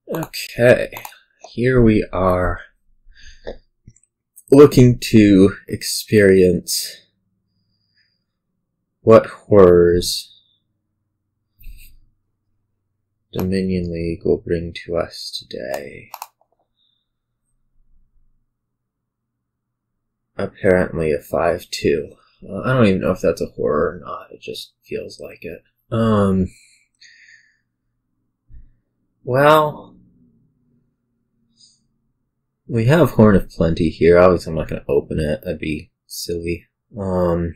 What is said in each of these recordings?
Okay, here we are looking to experience what horrors Dominion League will bring to us today. Apparently a 5-2. Well, I don't even know if that's a horror or not, it just feels like it. Well, we have Horn of Plenty here. Obviously I'm not going to open it, that'd be silly. I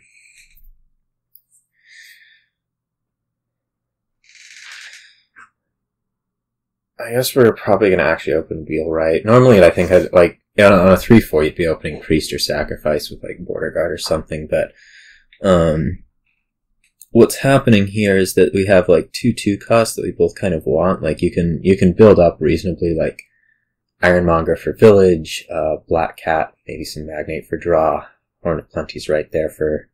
guess we're probably going to actually open Wheelwright. Normally I think I'd, like, on a 3-4 you'd be opening Priest or Sacrifice with like Border Guard or something, but what's happening here is that we have like 2/2 costs that we both kind of want. Like you can build up reasonably, like Ironmonger for Village, Black Cat, maybe some Magnate for Draw, Horn of Plenty's right there for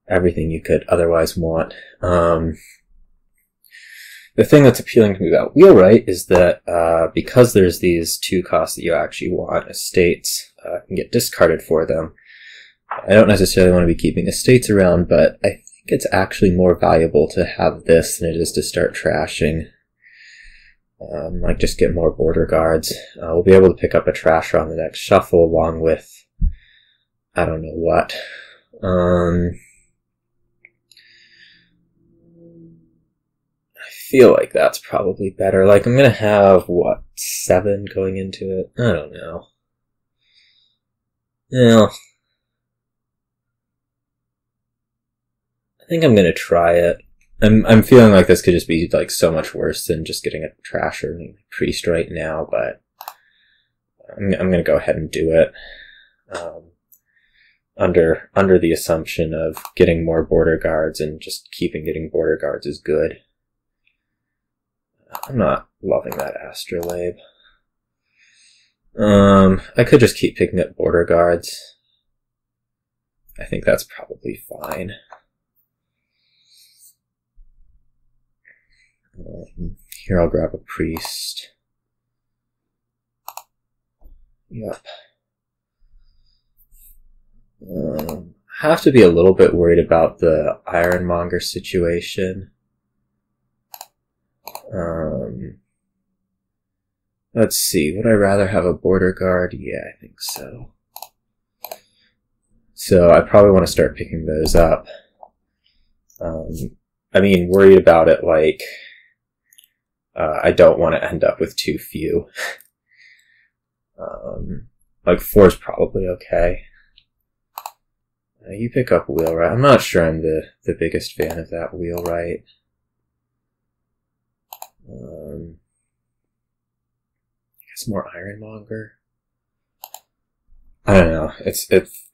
everything you could otherwise want. The thing that's appealing to me about Wheelwright is that because there's these 2 costs that you actually want, estates can get discarded for them. I don't necessarily want to be keeping estates around, but I think it's actually more valuable to have this than it is to start trashing. Like, just get more border guards. We'll be able to pick up a trasher on the next shuffle along with I don't know what. I feel like that's probably better. Like, I'm gonna have, what, 7 going into it? I don't know. Yeah. I think I'm gonna try it. I'm feeling like this could just be, like, so much worse than just getting a trasher and Priest right now, but I'm gonna go ahead and do it. Under the assumption of getting more border guards and just getting border guards is good. I'm not loving that Astrolabe. I could just keep picking up border guards. I think that's probably fine. Here I'll grab a Priest. Yep. Have to be a little bit worried about the Ironmonger situation. Let's see, would I rather have a border guard? Yeah, I think so. So I probably want to start picking those up. I mean, worried about it, like, I don't want to end up with too few. Like 4 is probably okay. You pick up Wheelwright. I'm not sure I'm the biggest fan of that Wheelwright. I guess more Ironmonger. I don't know.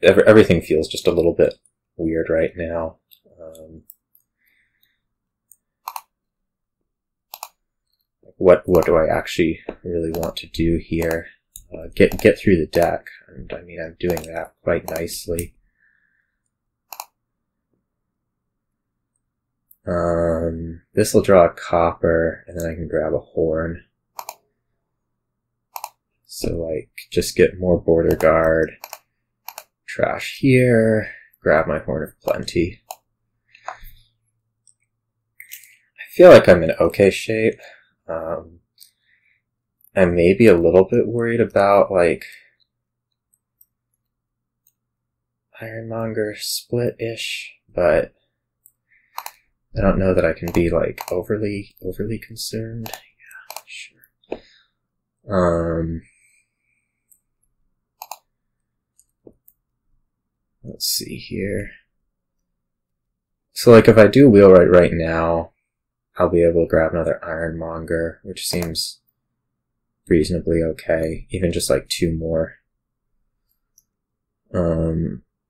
Everything feels just a little bit weird right now. What do I actually really want to do here? Get through the deck, and I mean I'm doing that quite nicely. This will draw a copper, and then I can grab a horn. So, like, just get more border guard, trash here, grab my Horn of Plenty. I feel like I'm in okay shape. I'm maybe a little bit worried about, like, Ironmonger split-ish, but I don't know that I can be, like, overly concerned. Yeah, sure. Let's see here. So, like, if I do Wheelwright right now, I'll be able to grab another Ironmonger, which seems reasonably okay. Even just, like, 2 more.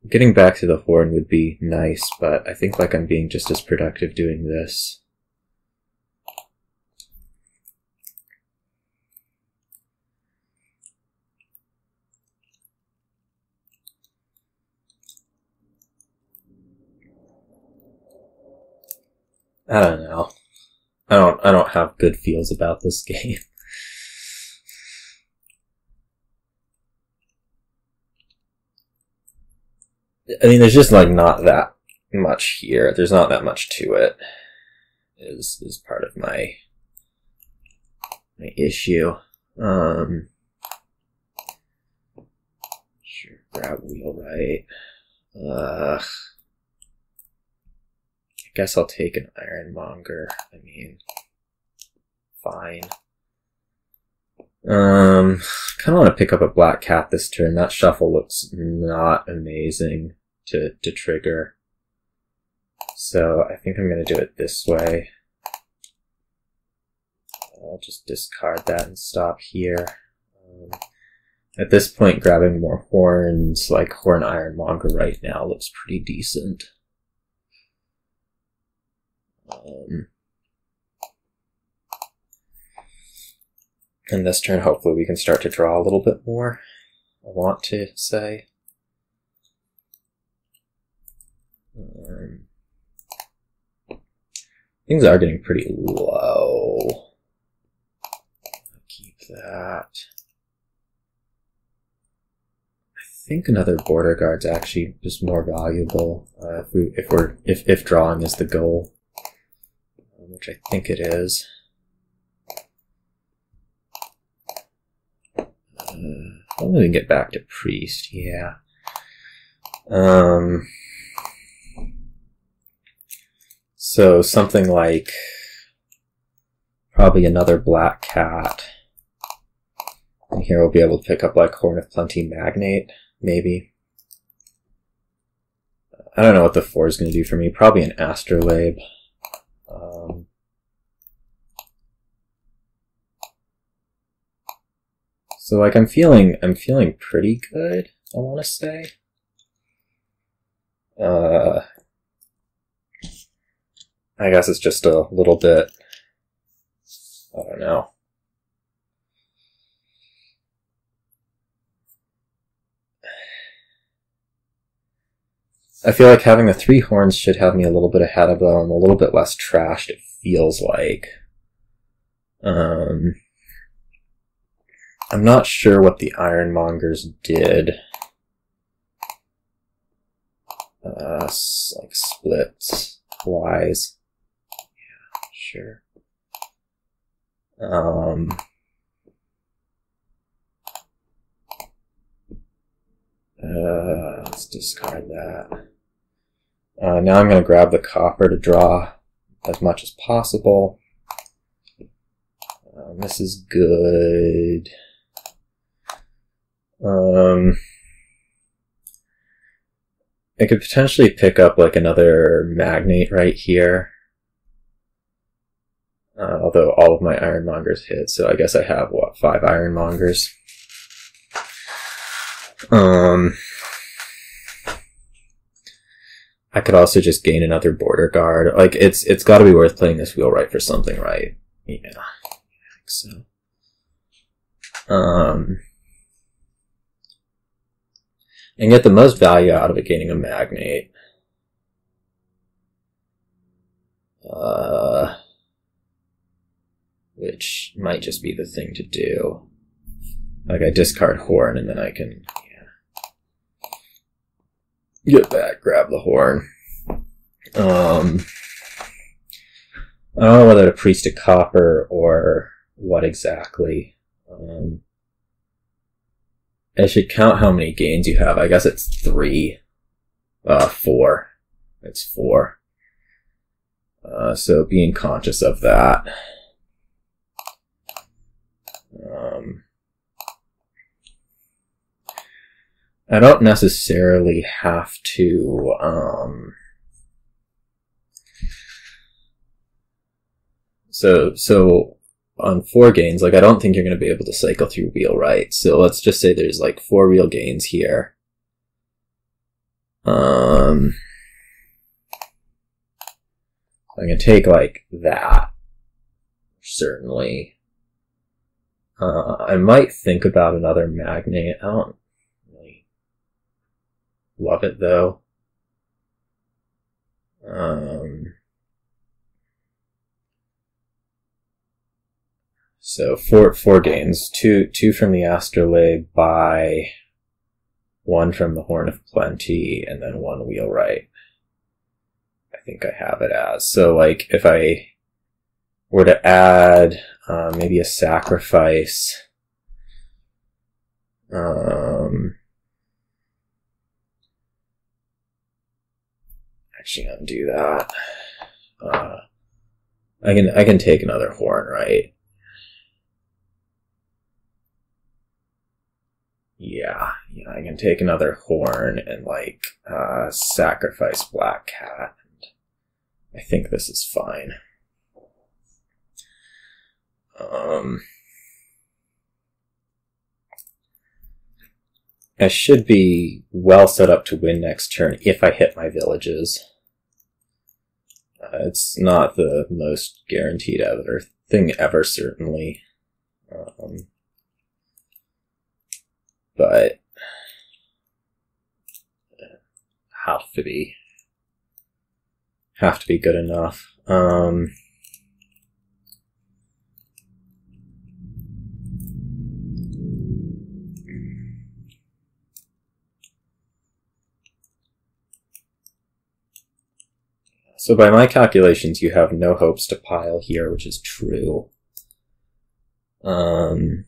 Getting back to the horn would be nice, but I think, like, I'm being just as productive doing this. I don't know. I don't have good feels about this game. I mean, there's just like not that much here. There's not that much to it. Is part of my issue. Sure, grab Wheelwright. I guess I'll take an Ironmonger. I mean, fine. Kind of want to pick up a Black Cat this turn. That shuffle looks not amazing to trigger. So I think I'm going to do it this way. I'll just discard that and stop here. At this point, grabbing more horns, like Horn Ironmonger right now, looks pretty decent. And this turn, hopefully we can start to draw a little bit more, I want to say. Things are getting pretty low. I'll keep that. I think another border guard's actually just more valuable if drawing is the goal, which I think it is. I'm gonna get back to priest, yeah. So something like probably another Black Cat. And here we'll be able to pick up like Horn of Plenty Magnate, maybe. I don't know what the 4 is going to do for me. Probably an Astrolabe. So like I'm feeling pretty good, I want to say. I guess it's just a little bit, I don't know. I feel like having the 3 horns should have me a little bit ahead of them, a little bit less trashed, it feels like. I'm not sure what the Ironmongers did. Like splits wise. Yeah, sure. Let's discard that. Now I'm going to grab the copper to draw as much as possible. This is good. I could potentially pick up like another Magnate right here. Although all of my Ironmongers hit, so I guess I have, what, 5 Ironmongers? I could also just gain another border guard. Like, it's got to be worth playing this Wheelwright for something, right? Yeah, I think so. And get the most value out of it gaining a Magnate. Which might just be the thing to do. Like, I discard Horn and then I can, get back, grab the Horn. I don't know whether to priest a copper or what exactly. I should count how many gains you have. I guess it's 3. 4. It's 4. So being conscious of that. I don't necessarily have to, so on 4 gains, like I don't think you're going to be able to cycle through Wheelwright. So let's just say there's like 4 real gains here. I can take like that, certainly. I might think about another Magnate. I don't really love it though. So four gains, two from the Astrolabe by one from the Horn of Plenty, and then one Wheelwright. I think I have it as. So, like, if I were to add maybe a sacrifice, actually undo that. I can take another horn, right? Yeah, I can take another horn and like sacrifice Black Cat. I think this is fine. I should be well set up to win next turn if I hit my villages. It's not the most guaranteed thing ever, certainly. But have to be good enough. So by my calculations, you have no hopes to pile here, which is true. And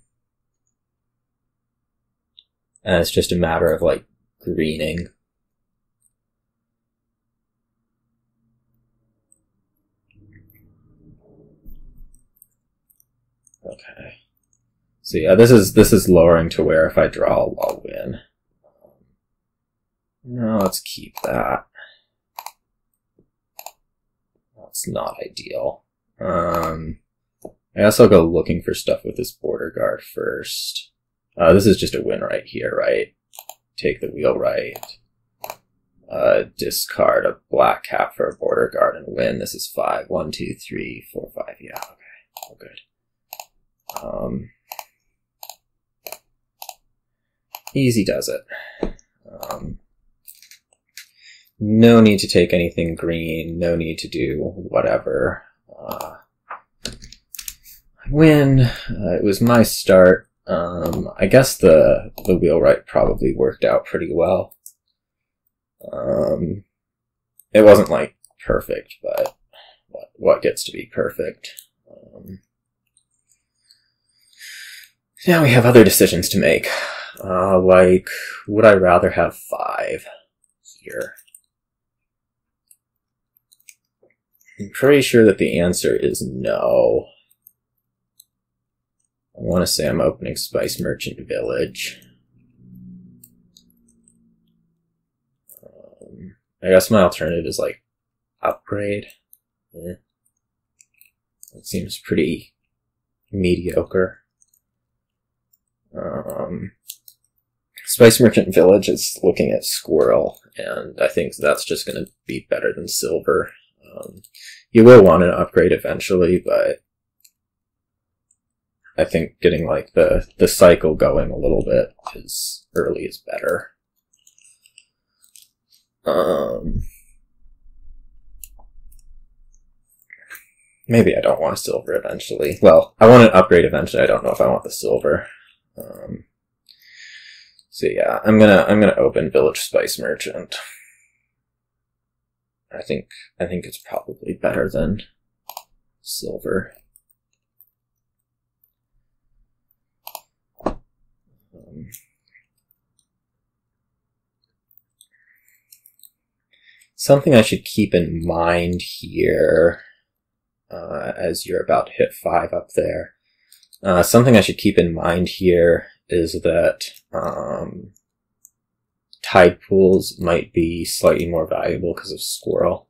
it's just a matter of, like, greening. Okay. So yeah, this is lowering to where if I draw, I'll win. No, let's keep that. That's not ideal. I guess I'll go looking for stuff with this border guard first. This is just a win right here, right? Take the Wheelwright. Discard a Black Cat for a border guard and win. This is 5. 1, 2, 3, 4, 5. Yeah, okay. All good. Easy does it. No need to take anything green. No need to do whatever. I win. It was my start. I guess the Wheelwright probably worked out pretty well. It wasn't like perfect, but what gets to be perfect? Now we have other decisions to make. Like, would I rather have 5 here? I'm pretty sure that the answer is no. I want to say I'm opening Spice Merchant Village. I guess my alternative is like upgrade. That seems pretty mediocre. Spice Merchant Village is looking at Squirrel, and I think that's just going to be better than silver. You will want an upgrade eventually, but I think getting like the cycle going a little bit early is better. Maybe I don't want a silver eventually. Well, I want an upgrade eventually. I don't know if I want the silver. So yeah, I'm gonna open Village Spice Merchant. I think it's probably better than silver. Something I should keep in mind here, as you're about to hit 5 up there. Something I should keep in mind here is that tide pools might be slightly more valuable because of Squirrel.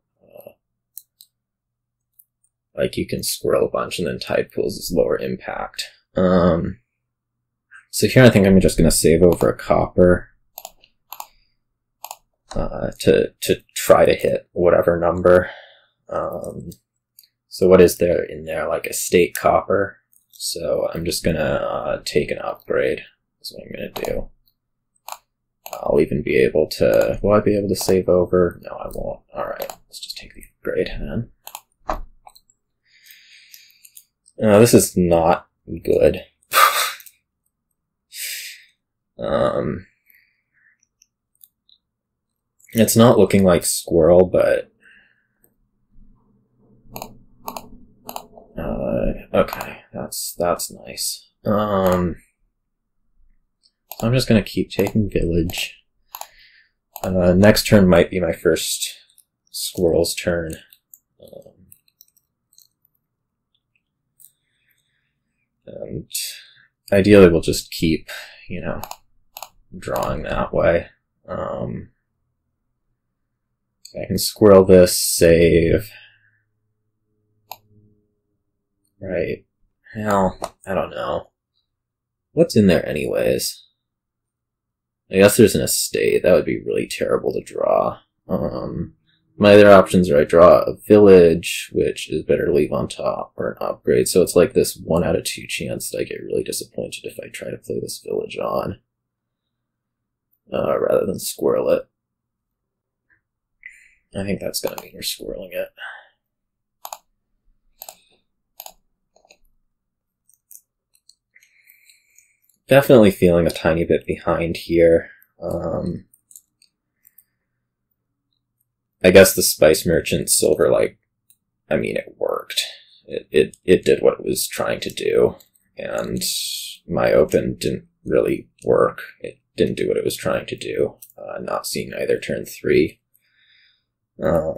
Like, you can Squirrel a bunch, and then tide pools is lower impact. So here I think I'm just going to save over a copper to try to hit whatever number. So what is there in there? Like a state copper. So I'm just going to take an upgrade. That's what I'm going to do. I'll even be able to... Will I be able to save over? No, I won't. Alright, let's just take the upgrade then. This is not good. It's not looking like Squirrel, but... okay, that's nice. I'm just gonna keep taking Village. Next turn might be my first Squirrel's turn. And ideally we'll just keep, you know, drawing that way. I can Squirrel this, save. Right. Hell, I don't know. What's in there anyways? I guess there's an estate. That would be really terrible to draw. My other options are I draw a village, which is better to leave on top, or an upgrade. So it's like this 1 out of 2 chance that I get really disappointed if I try to play this village on, rather than Squirrel it. I think that's going to mean we're Squirreling it. Definitely feeling a tiny bit behind here. I guess the Spice Merchant Silver, like, I mean, it worked. It did what it was trying to do, and my open didn't really work. It didn't do what it was trying to do. Not seeing either turn 3. I,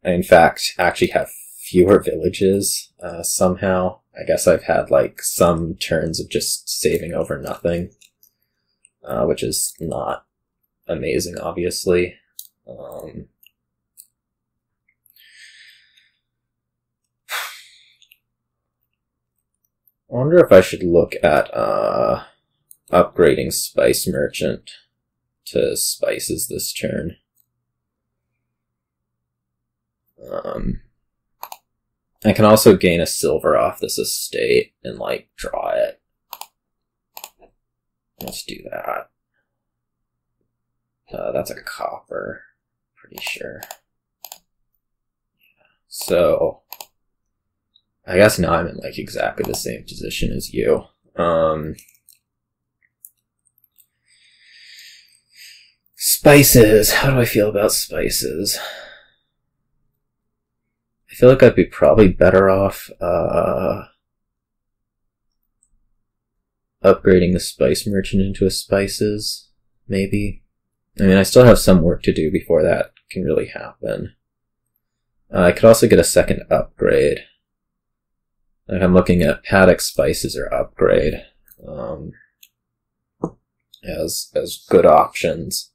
in fact, actually have fewer villages, somehow. I guess I've had, like, some turns of just saving over nothing, which is not amazing, obviously. I wonder if I should look at upgrading Spice Merchant to spices this turn. I can also gain a silver off this estate and, like, draw it. Let's do that. That's a copper, pretty sure. Yeah. So, I guess now I'm in, like, exactly the same position as you. Spices. How do I feel about spices? I feel like I'd be probably better off upgrading the Spice Merchant into a Spices, maybe. I mean, I still have some work to do before that can really happen. I could also get a second upgrade. Like, I'm looking at Paddock Spices or upgrade as good options.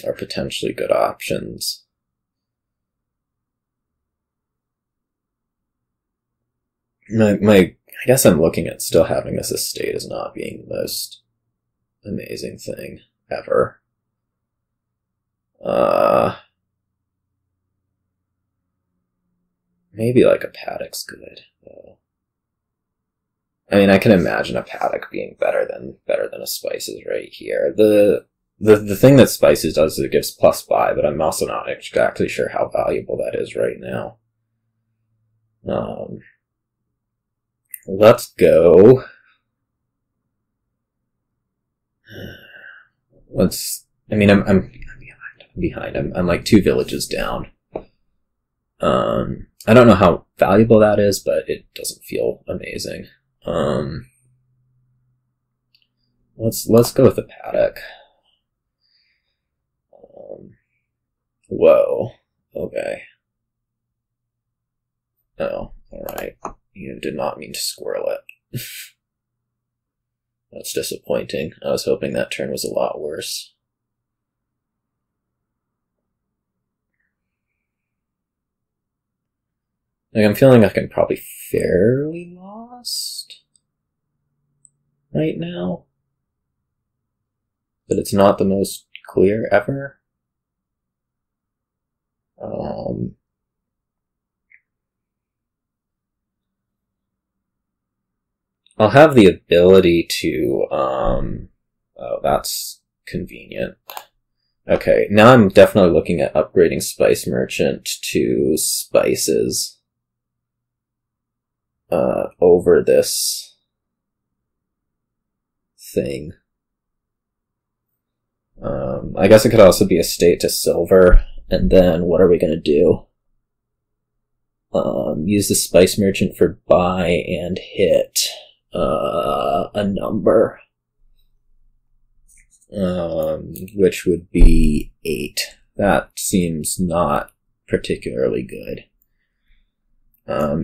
Are potentially good options. I guess I'm looking at still having this estate as not being the most amazing thing ever. Maybe like a Paddock's good, though. I mean, I can imagine a Paddock being better than a Spices right here. The thing that Spices does is it gives +5, but I'm also not exactly sure how valuable that is right now. Let's go. I mean, I'm behind. I'm like 2 villages down. I don't know how valuable that is, but it doesn't feel amazing. Let's go with the Paddock. Whoa. Okay. Oh, alright. You did not mean to Squirrel it. That's disappointing. I was hoping that turn was a lot worse. Like, I'm feeling like I'm probably fairly lost right now. But it's not the most clear ever. I'll have the ability to, oh, that's convenient. Okay, now I'm definitely looking at upgrading Spice Merchant to Spices over this thing. I guess it could also be estate to silver, and then what are we gonna do? Use the spice merchant for buy and hit a number, which would be 8. That seems not particularly good.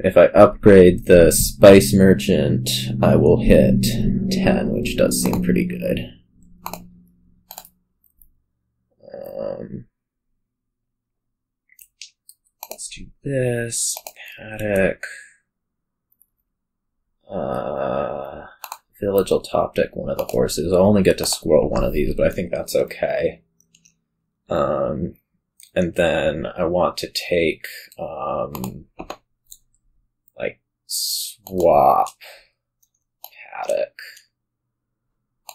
If I upgrade the spice merchant, I will hit 10, which does seem pretty good. Let's do this. Paddock. Village will top deck one of the horses. I'll only get to Squirrel one of these, but I think that's okay. And then I want to take, like, swap Paddock.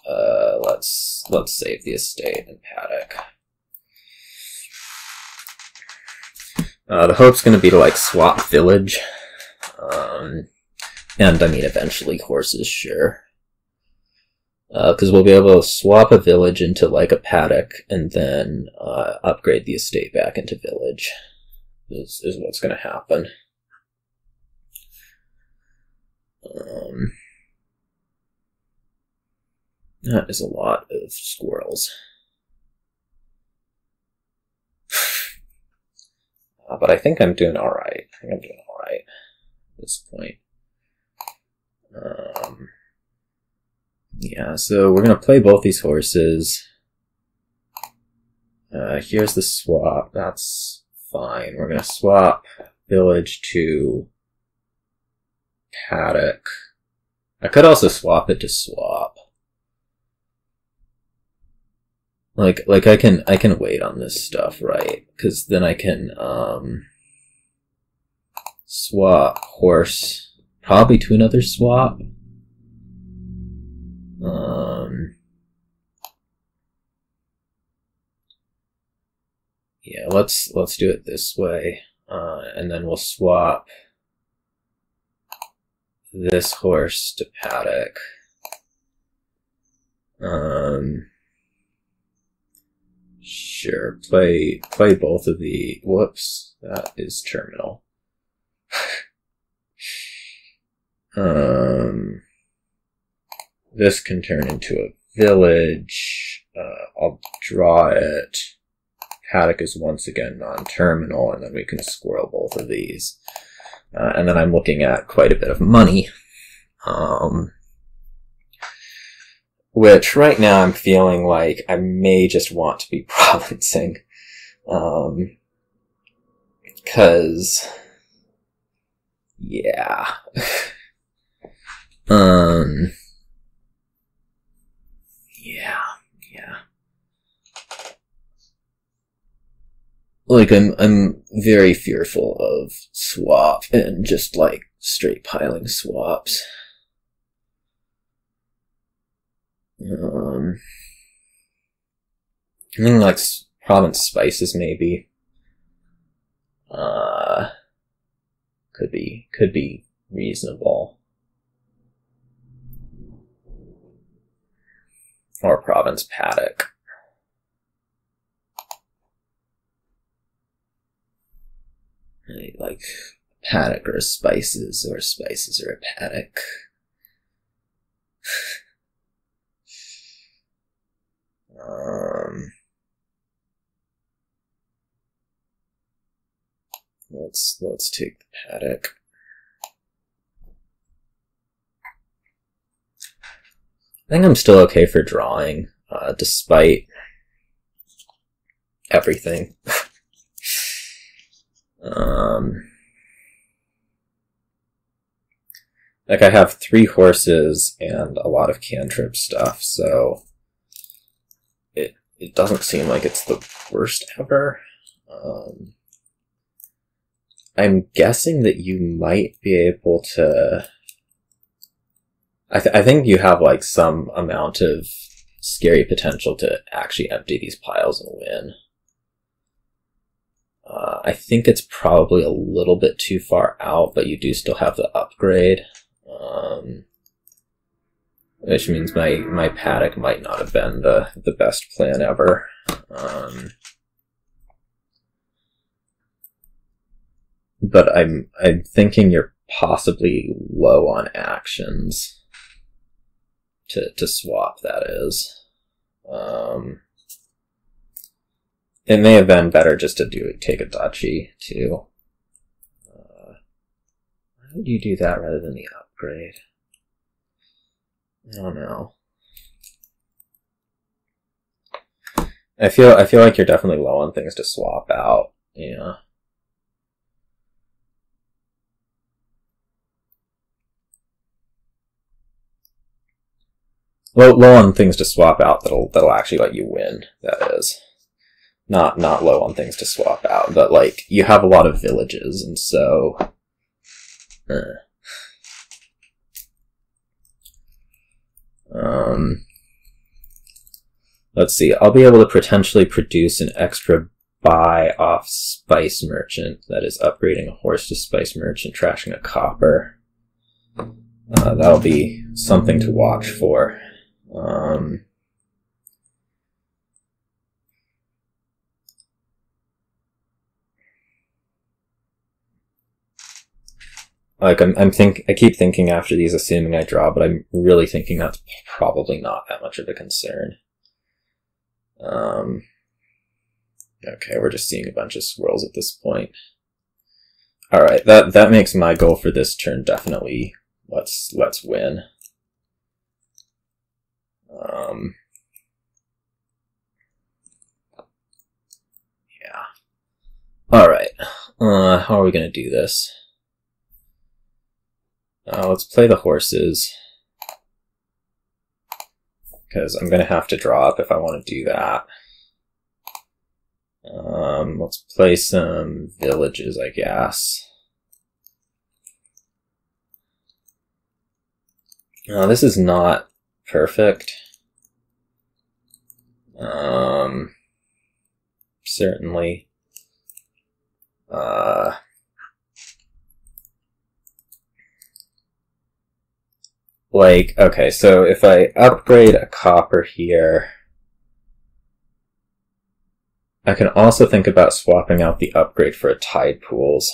Let's save the estate and Paddock. The hope's going to be to, like, swap village. And, I mean, eventually horses, sure. Because we'll be able to swap a village into, like, a Paddock, and then upgrade the estate back into village. Is what's going to happen. That is a lot of squirrels. But I think I'm doing alright. I think I'm doing alright at this point. Yeah, so we're going to play both these horses. Here's the swap. That's fine. We're going to swap village to Paddock. I could also swap it to swap. Like I can wait on this stuff, right? Because then I can swap horse probably to another swap. Yeah, let's do it this way, and then we'll swap this horse to Paddock. Sure, play both of the... Whoops, that is terminal. This can turn into a village. I'll draw it. Paddock is once again non-terminal, and then we can squirrel both of these. And then I'm looking at quite a bit of money. Which right now I'm feeling like I may just want to be provincing. Cause, yeah. Yeah. Like, I'm very fearful of swap and just, like, straight piling swaps. I think, like, province spices, maybe. Could be reasonable. Or province Paddock. Like, Paddock or spices or a Paddock. Let's take the Paddock. I think I'm still okay for drawing, despite everything. Like, I have 3 horses and a lot of cantrip stuff, so it doesn't seem like it's the worst ever. I'm guessing that you might be able to... I think you have, like, some amount of scary potential to actually empty these piles and win. I think it's probably a little bit too far out, but you do still have the upgrade. which means my Paddock might not have been the best plan ever. But I'm thinking you're possibly low on actions to swap, that is. It may have been better just to take a duchy too. Why would you do that rather than the upgrade? I don't know. I feel like you're definitely low on things to swap out. Yeah. Low on things to swap out that'll actually let you win, that is. Not low on things to swap out, but like you have a lot of villages, and so let's see. I'll be able to potentially produce an extra buy off Spice Merchant, that is upgrading a horse to Spice Merchant, trashing a copper. That'll be something to watch for. Like I keep thinking after these, assuming I draw, but I'm really thinking that's probably not that much of a concern. Okay, we're just seeing a bunch of squirrels at this point. Alright, that makes my goal for this turn definitely let's win. Yeah. Alright. How are we gonna do this? Let's play the horses, because I'm going to have to draw up if I want to do that. Let's play some villages, I guess. This is not perfect. Certainly. Like, okay, so if I upgrade a copper here, I can also think about swapping out the upgrade for a tide pools.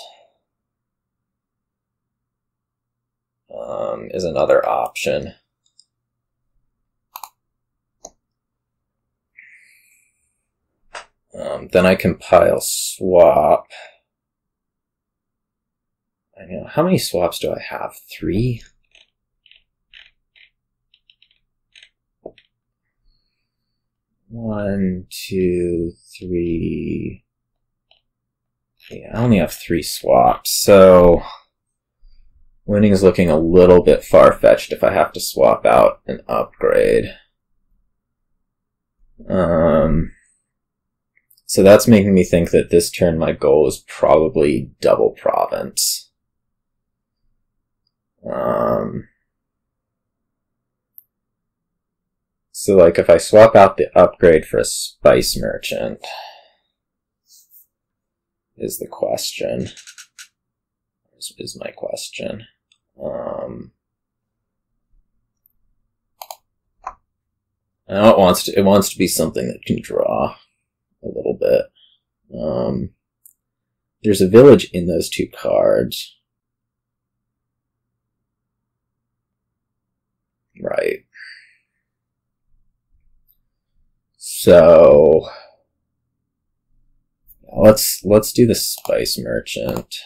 Is another option. Then I can pile swap. I know, how many swaps do I have? 3? One, 2, 3. Yeah, I only have 3 swaps, so winning is looking a little bit far-fetched if I have to swap out an upgrade. So that's making me think that this turn my goal is probably double province. So like if I swap out the upgrade for a Spice Merchant is the question. Is my question. Now it wants to be something that can draw a little bit. There's a village in those 2 cards. Right. So let's do the Spice Merchant.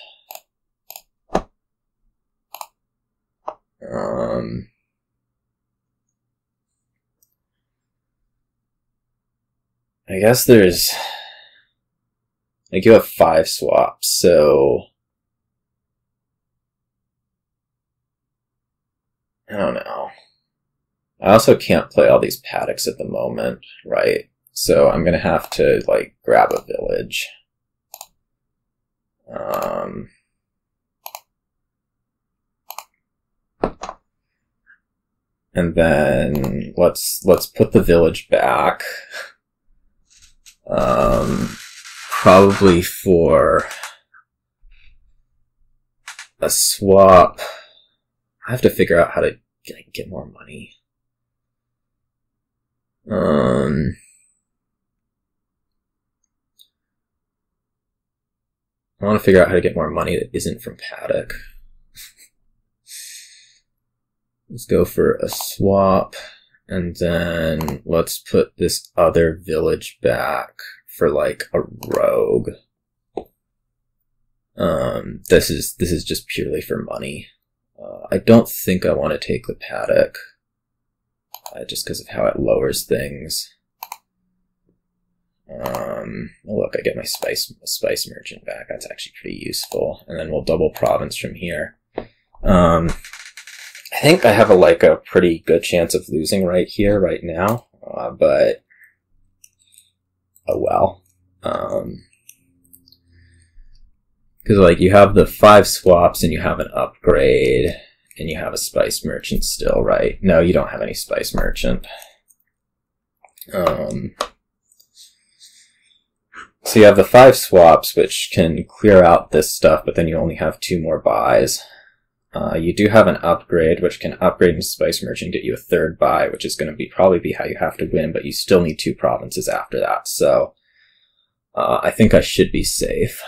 I guess there's, like, you have 5 swaps, so I don't know. I also can't play all these Paddocks at the moment, right? So I'm gonna have to, like, grab a village. And then let's put the village back. Probably for a swap. I have to figure out how to get more money. I want to figure out how to get more money that isn't from Paddock. Let's go for a swap, and then let's put this other village back for like a rogue. This is just purely for money. I don't think I want to take the Paddock, just because of how it lowers things. Look, I get my spice merchant back. That's actually pretty useful. And then we'll double province from here. I think I have a pretty good chance of losing right here, right now. But oh well. Because like you have the 5 swaps and you have an upgrade and you have a spice merchant still, right? No, you don't have any spice merchant. So you have the 5 swaps, which can clear out this stuff, but then you only have 2 more buys. You do have an upgrade, which can upgrade into Spice Merchant, get you a 3rd buy, which is going to probably be how you have to win, but you still need 2 provinces after that. So I think I should be safe.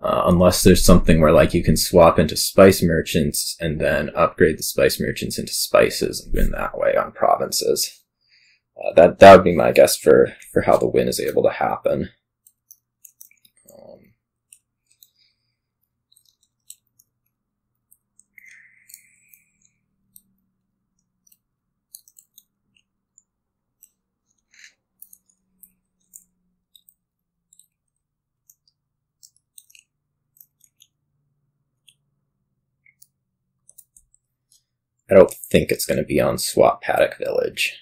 Unless there's something where like you can swap into Spice Merchants and then upgrade the Spice Merchants into spices and win that way on provinces. That would be my guess for how the win is able to happen. I don't think it's going to be on Swap Paddock Village.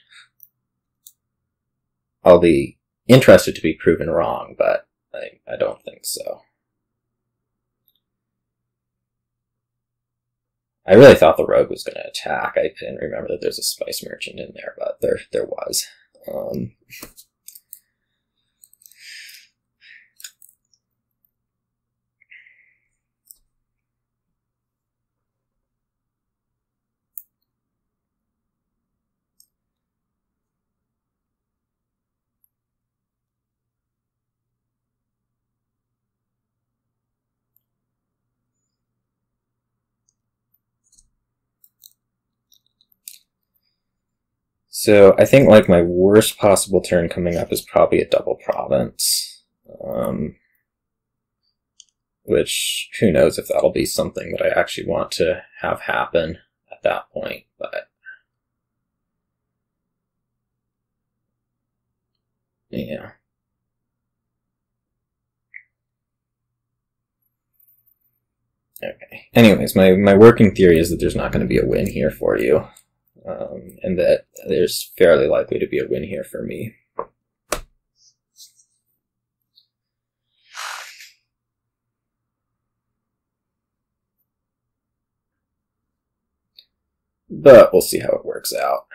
I'll be interested to be proven wrong, but I don't think so. I really thought the rogue was going to attack. I didn't remember that there's a spice merchant in there, but there was. So I think like my worst possible turn coming up is probably a double province. Which, who knows if that'll be something that I actually want to have happen at that point, but yeah. Okay. Anyways, my working theory is that there's not going to be a win here for you. And that there's fairly likely to be a win here for me. But we'll see how it works out.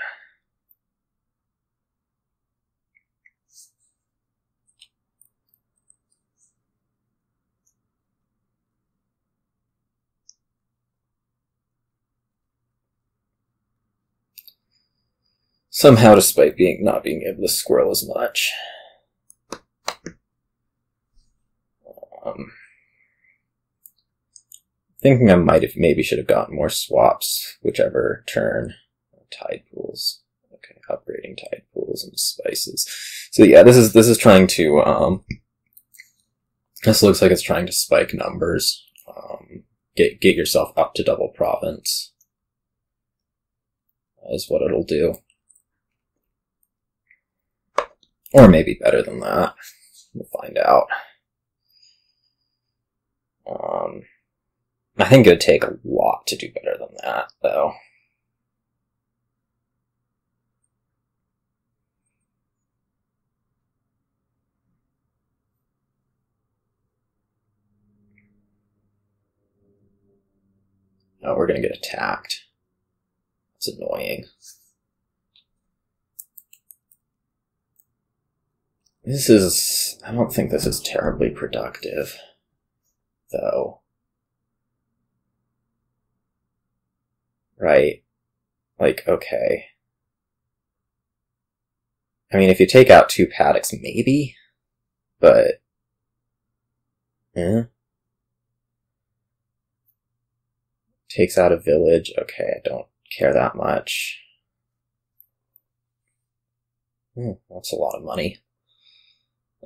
Somehow, despite not being able to squirrel as much. Thinking I maybe should have gotten more swaps, whichever turn. Tide pools. Okay, upgrading tide pools and spices. So yeah, this is trying to this looks like it's trying to spike numbers. Get yourself up to double province. Is what it'll do. Or maybe better than that. We'll find out. I think it would take a lot to do better than that, though. Oh, we're gonna get attacked. That's annoying. I don't think this is terribly productive, though. Right? Like, okay. I mean, if you take out 2 Paddocks, maybe, but takes out a village. Okay, I don't care that much. That's a lot of money.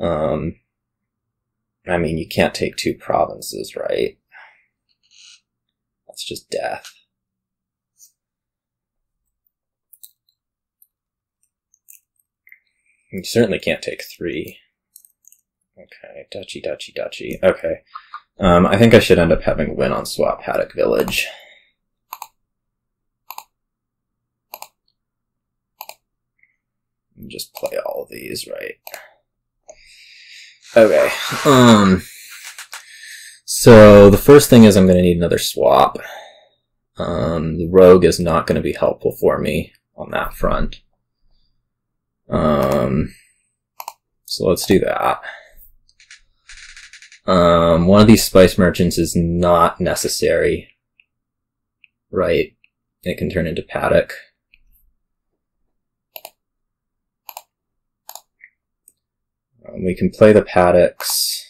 I mean, you can't take 2 provinces, right? That's just death. You certainly can't take 3. Okay, duchy. Okay. I think I should end up having a win on swap Paddock Village. And just play all of these, right? Okay. So the first thing is I'm going to need another swap. The rogue is not going to be helpful for me on that front. So let's do that. One of these spice merchants is not necessary, right? It can turn into Paddock. We can play the Paddocks.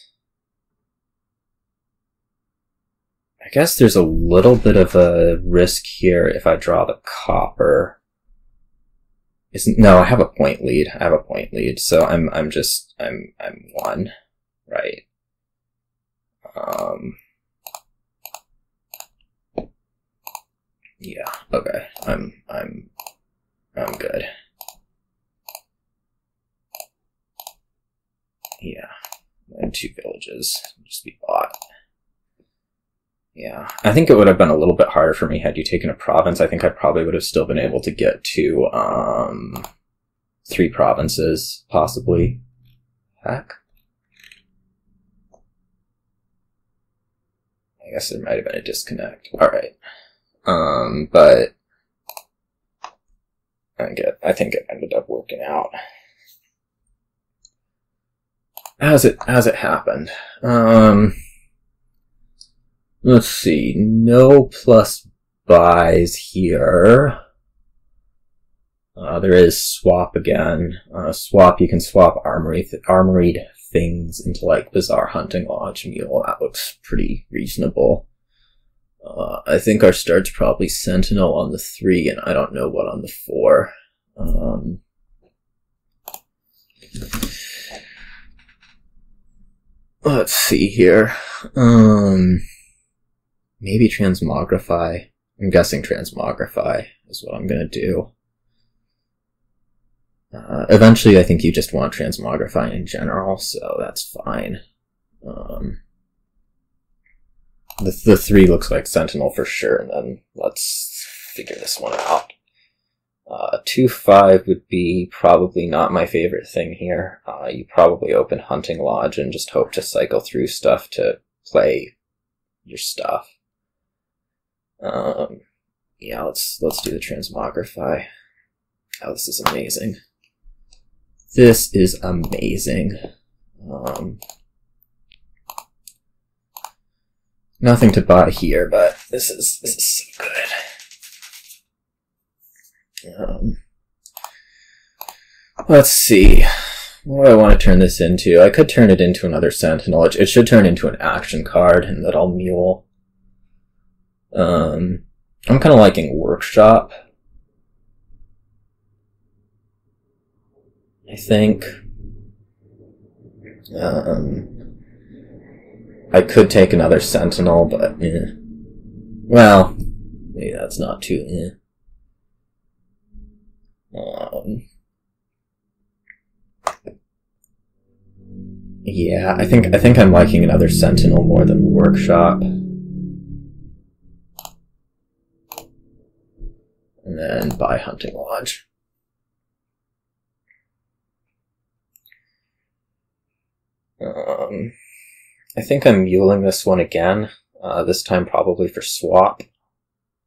I guess there's a little bit of a risk here if I draw the copper. No, I have a point lead. So I'm 1, right? Yeah, okay. I'm good. Yeah. And 2 villages just be bought. Yeah. I think it would have been a little bit harder for me had you taken a province. I think I probably would have still been able to get to 3 provinces, possibly. Heck. I guess there might have been a disconnect. Alright. But I think it ended up working out. As it happened. Let's see. No plus buys here. There is swap again. Swap, you can swap armoried things into like Bazaar, Hunting Lodge, Mule. That looks pretty reasonable. I think our start's probably Sentinel on the 3, and I don't know what on the 4. Let's see here. Maybe Transmogrify. I'm guessing Transmogrify is what I'm gonna do. Eventually I think you just want Transmogrify in general, so that's fine. The 3 looks like Sentinel for sure, and then let's figure this one out. 2-5 would be probably not my favorite thing here. You probably open Hunting Lodge and just hope to cycle through stuff to play your stuff. Yeah, let's do the Transmogrify. Oh, this is amazing. This is amazing. Nothing to buy here, but this is so good. Let's see. What do I want to turn this into? I could turn it into another Sentinel. It should turn into an action card, and that I'll Mule. I'm kind of liking Workshop. I think. I could take another Sentinel, but well, maybe that's not too. Yeah, I think I'm liking another Sentinel more than the Workshop. And then buy Hunting Lodge. I think I'm muling this one again, this time probably for swap,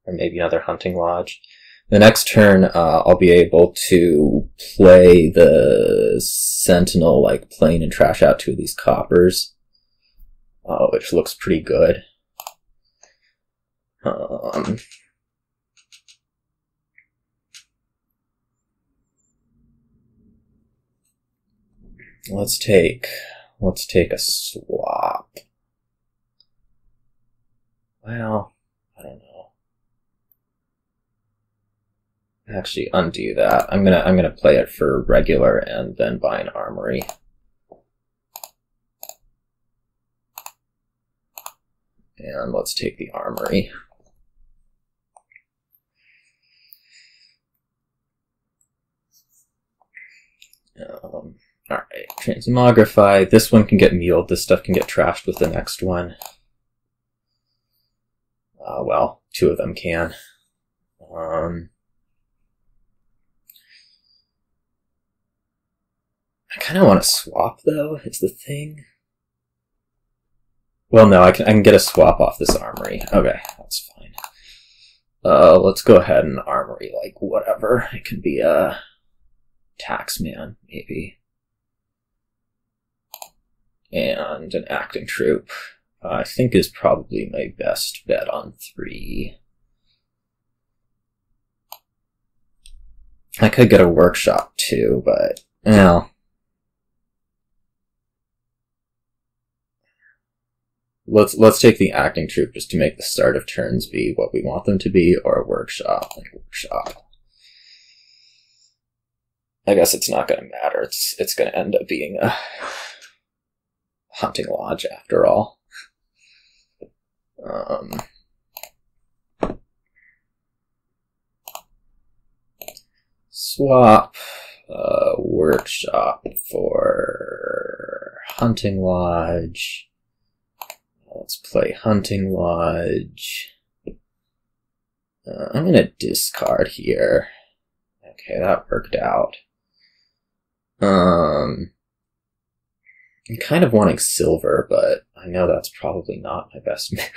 or maybe another Hunting Lodge. The next turn, I'll be able to play the Sentinel, like plane and trash out 2 of these coppers, which looks pretty good. Let's take a swap. Well, I don't know. Actually, undo that. I'm gonna play it for regular and then buy an Armory. And let's take the Armory. Alright, Transmogrify. This one can get muled. This stuff can get trashed with the next one. Well, two of them can. I kind of want to swap, though, is the thing. Well, no, I can get a swap off this Armory. Okay, that's fine. Let's go ahead and Armory, like, whatever. It could be a Taxman, maybe. And an acting Troupe, I think is probably my best bet on 3. I could get a workshop too, but, well. Let's take the acting Troupe just to make the start of turns be what we want them to be, or a workshop, like a workshop. I guess it's not going to matter. It's going to end up being a hunting lodge after all. Swap workshop for hunting lodge. Let's play hunting lodge. I'm going to discard here. Okay, that worked out. I'm kind of wanting silver, but I know that's probably not my best move.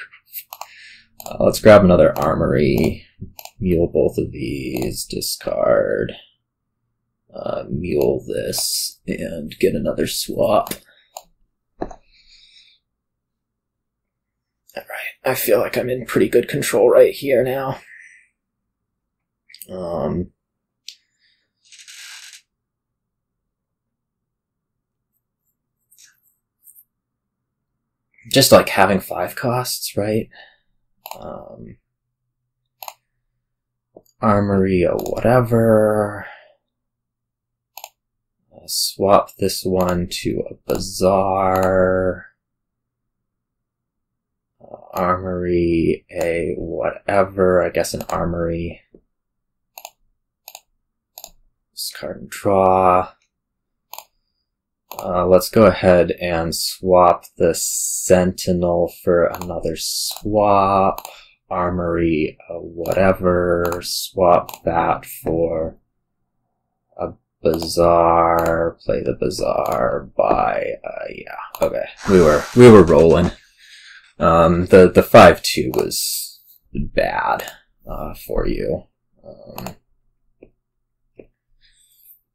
Let's grab another Armory, Mule both of these, discard, Mule this, and get another swap. Alright, I feel like I'm in pretty good control right here now. Just like having 5 costs, right? Armory or whatever. Swap this one to a Bazaar. Armory, a whatever, I guess an Armory. Discard and draw. Let's go ahead and swap the Sentinel for another swap. Armory, whatever. Swap that for a Bazaar. Play the Bazaar. Buy. Yeah. Okay. We were rolling. The 5-2 was bad for you.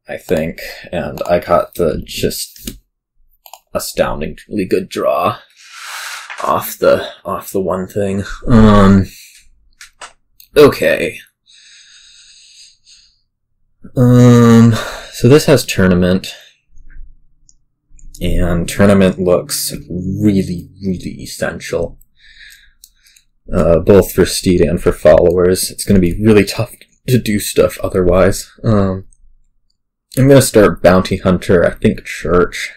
I think, and I got the just astoundingly good draw off the one thing. Okay. So this has tournament, and tournament looks really, really essential. Both for Steed and for followers. It's going to be really tough to do stuff otherwise. I'm going to start Bounty Hunter. I think Church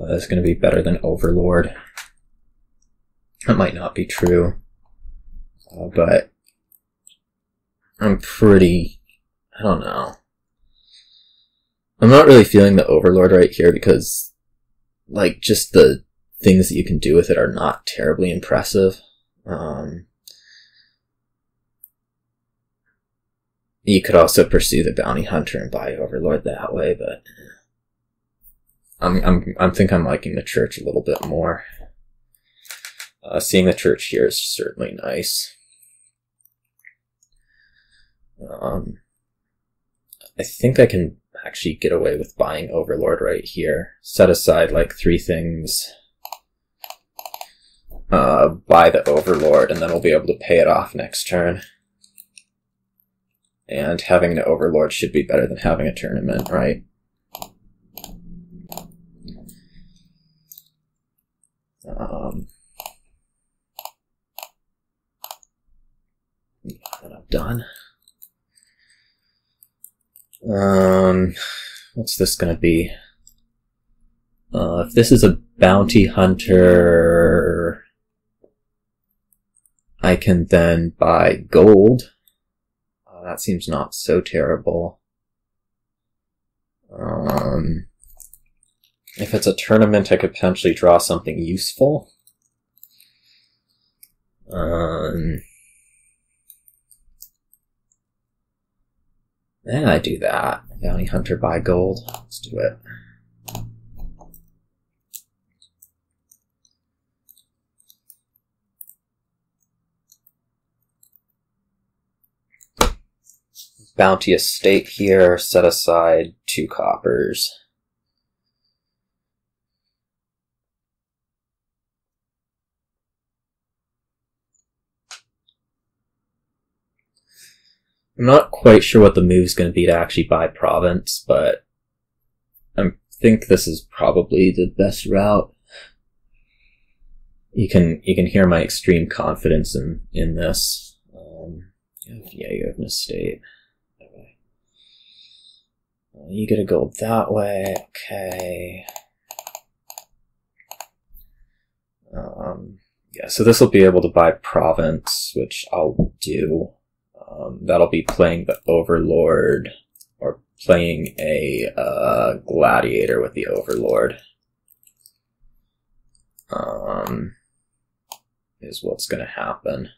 is going to be better than Overlord. That might not be true. But I'm pretty... I don't know. I'm not really feeling the Overlord right here because, like, just the things that you can do with it are not terribly impressive. You could also pursue the Bounty Hunter and buy Overlord that way, but I think I'm liking the Church a little bit more. Seeing the Church here is certainly nice. I think I can actually get away with buying Overlord right here. Set aside like 3 things. Buy the Overlord, and then we'll be able to pay it off next turn. And having the Overlord should be better than having a tournament, right? done. What's this gonna be? If this is a bounty hunter, I can then buy gold. That seems not so terrible. If it's a tournament, I could potentially draw something useful. Yeah, I do that. Bounty hunter, buy gold. Let's do it. Bounty estate here, set aside 2 coppers. I'm not quite sure what the move's going to be to actually buy province, but I think this is probably the best route. You can hear my extreme confidence in this. Yeah, you have an estate. Okay. You get a gold that way. Okay. Yeah, so this will be able to buy province, which I'll do. That'll be playing the Overlord, or playing a Gladiator with the Overlord. Is what's going to happen.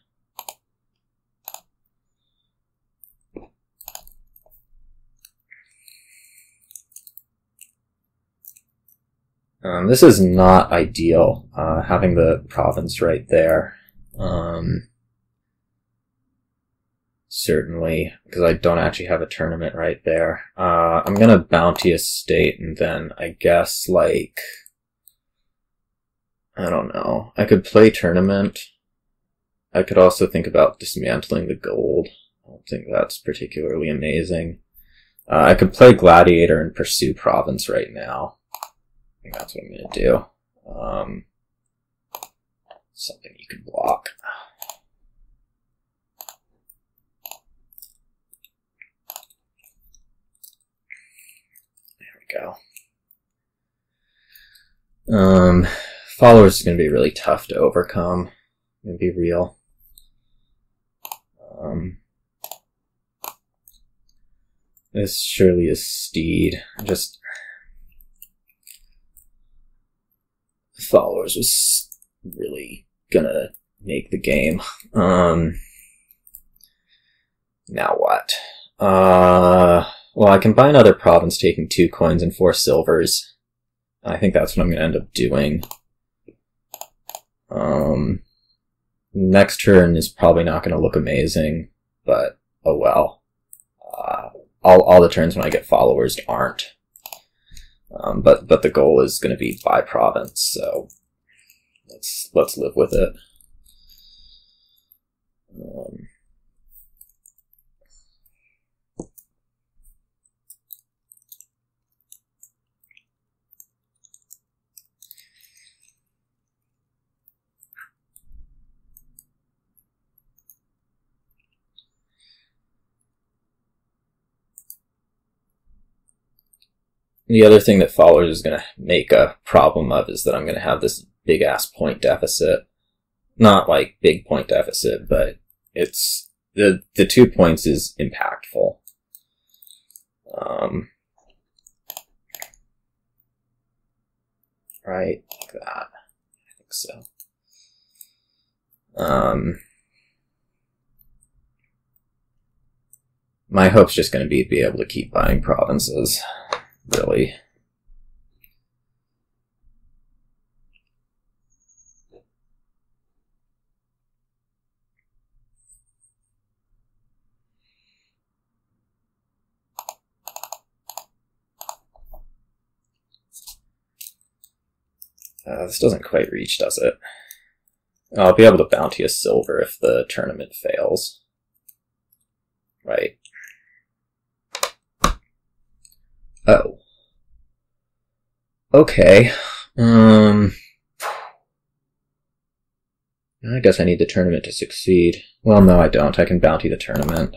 This is not ideal, having the province right there. Certainly, because I don't actually have a tournament right there. I'm gonna bounty a state, and then I guess, like, I don't know. I could play tournament. I could also think about dismantling the gold. I don't think that's particularly amazing. I could play Gladiator and pursue province right now. I think that's what I'm gonna do. Something you can block. Go. Followers is going to be really tough to overcome. I'm going to be real. This surely is Steed. Just followers was really gonna make the game. Now what? Well, I can buy another province, taking 2 coins and 4 silvers. I think that's what I'm going to end up doing. Next turn is probably not going to look amazing, but oh well. All the turns when I get followers aren't. But the goal is going to be buy province, so let's live with it. The other thing that followers is going to make a problem of is that I'm going to have this big-ass point deficit. Not like big point deficit, but it's the 2 points is impactful. Right, like that. I think so. My hope's just going to be able to keep buying provinces. Really. This doesn't quite reach, does it? I'll be able to bounty a silver if the tournament fails. Right. Oh. Okay. I guess I need the tournament to succeed. Well, no, I don't. I can bounty the tournament.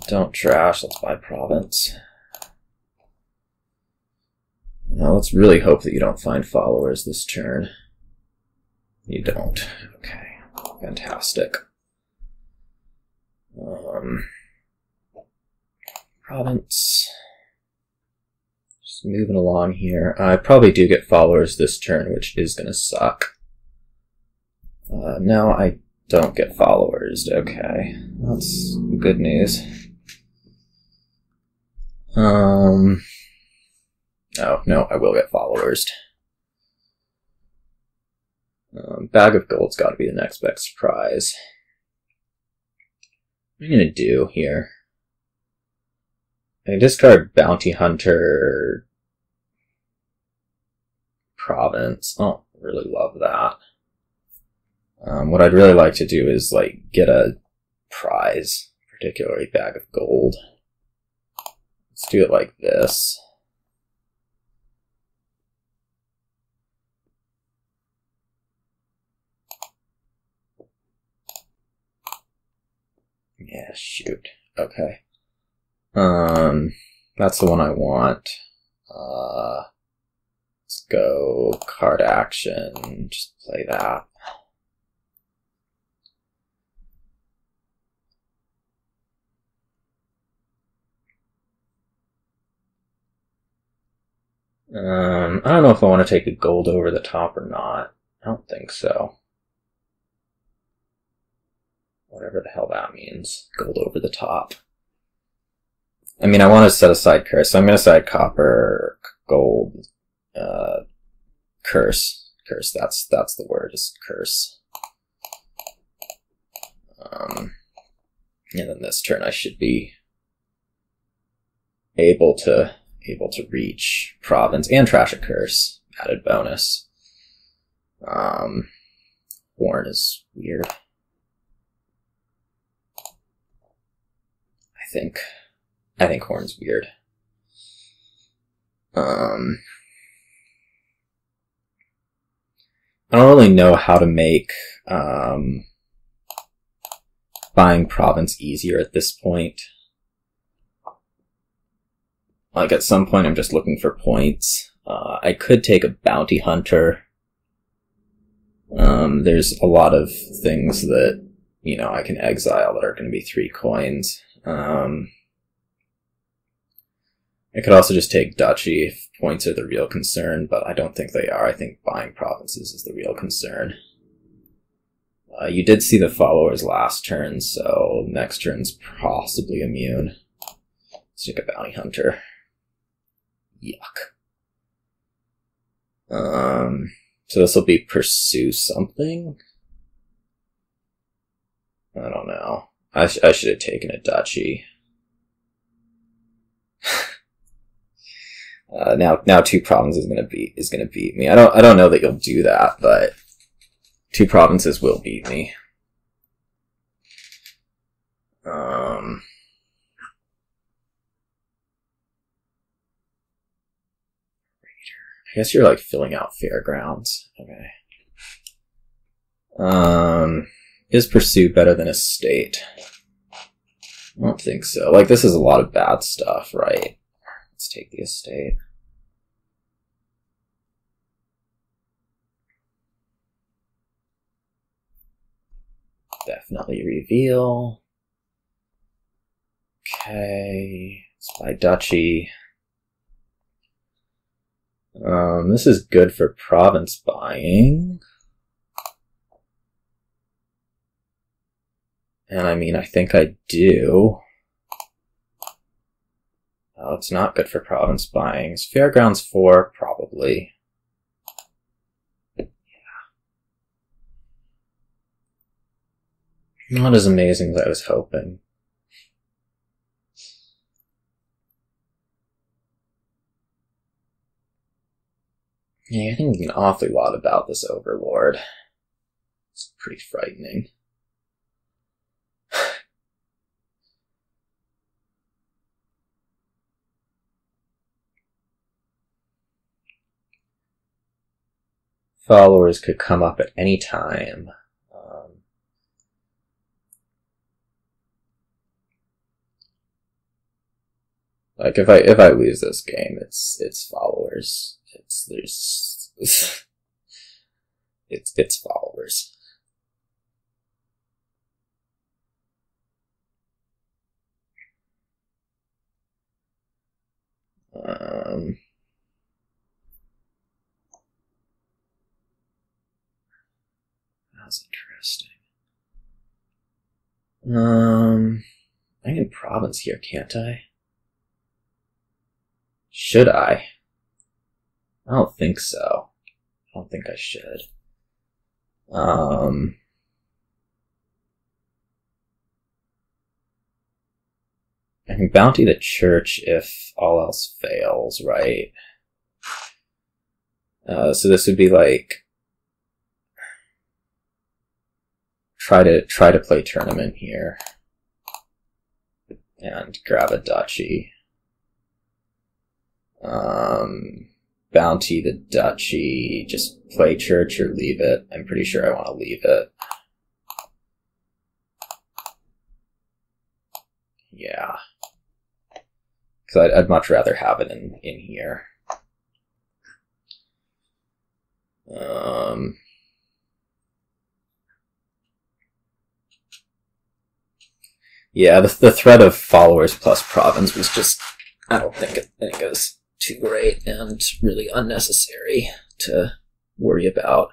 Don't trash, let's buy province. Now let's really hope that you don't find followers this turn. You don't. Okay, fantastic. Province. Just moving along here. I probably do get followers this turn, which is going to suck. No, I don't get followers. Okay, that's good news. Oh, no, I will get followers. Bag of gold's got to be the next best prize. What am I going to do here? I discard Bounty Hunter Province. Oh, really love that. What I'd really like to do is, like, get a prize, particularly Bag of Gold. Let's do it like this. Yeah, shoot. Okay. That's the one I want. Let's go card action. Just play that. I don't know if I want to take a gold over the top or not. I don't think so. Whatever the hell that means. Gold over the top. I mean, I want to set aside curse, so I'm going to set copper, gold, curse. Curse, that's the word, is curse. And then this turn I should be able to reach province and trash a curse. Added bonus. Horn is weird. I think Horn's weird. I don't really know how to make buying province easier at this point. Like, at some point I'm just looking for points. I could take a bounty hunter. There's a lot of things that, you know, I can exile that are going to be 3 coins. I could also just take duchy if points are the real concern, but I don't think they are. I think buying provinces is the real concern. You did see the followers last turn, so next turn's possibly immune. Let's take a bounty hunter. Yuck. So this will be pursue something? I don't know. I should have taken a duchy. Now 2 provinces is gonna beat me. I don't know that you'll do that, but 2 provinces will beat me. I guess you're like filling out Fairgrounds. Okay. Is Pursue better than Estate? I don't think so. Like, this is a lot of bad stuff, right? Let's take the Estate. Definitely reveal. Okay. Let's buy Duchy. This is good for province buying. And I mean, I think I do. Oh, it's not good for province buying. Is Fairgrounds 4? Probably. Yeah. Not as amazing as I was hoping. Yeah, you're thinking an awfully lot about this Overlord. It's pretty frightening. followers could come up at any time. Like if I lose this game, it's followers. It's followers. That's interesting. I can province here, can't I? Should I? I don't think so. I don't think I should. I can bounty the church if all else fails, right? So this would be like try to play tournament here and grab a duchy. Bounty the duchy, just play church or leave it. I'm pretty sure I want to leave it. Yeah. Because I'd much rather have it in here. Yeah, the threat of followers plus province was just, I think it was too great and really unnecessary to worry about.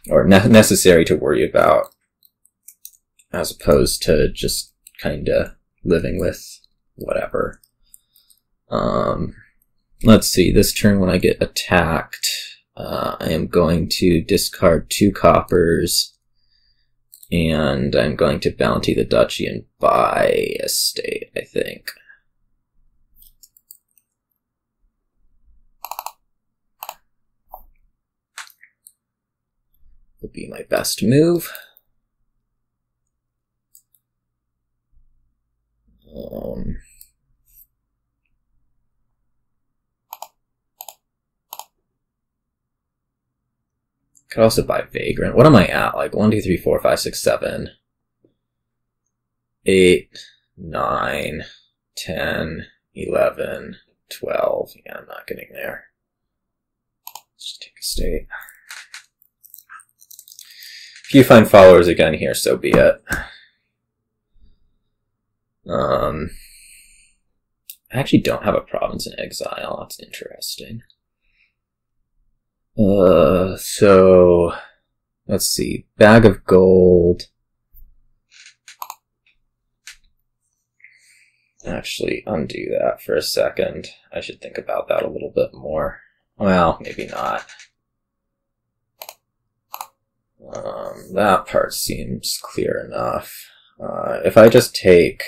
Or necessary to worry about, as opposed to just kind of living with whatever. Let's see, this turn when I get attacked, I am going to discard 2 coppers, and I'm going to bounty the duchy and buy a state, I think. Will be my best move. Could also buy Vagrant. What am I at? Like 1, 2, 3, 4, 5, 6, 7, 8, 9, 10, 11, 12. Yeah, I'm not getting there. Let's just take a state. If you find followers again here, so be it. I actually don't have a province in exile. That's interesting. So let's see. Bag of gold. Actually, undo that for a second. I should think about that a little bit more. Well, maybe not. That part seems clear enough. If I just take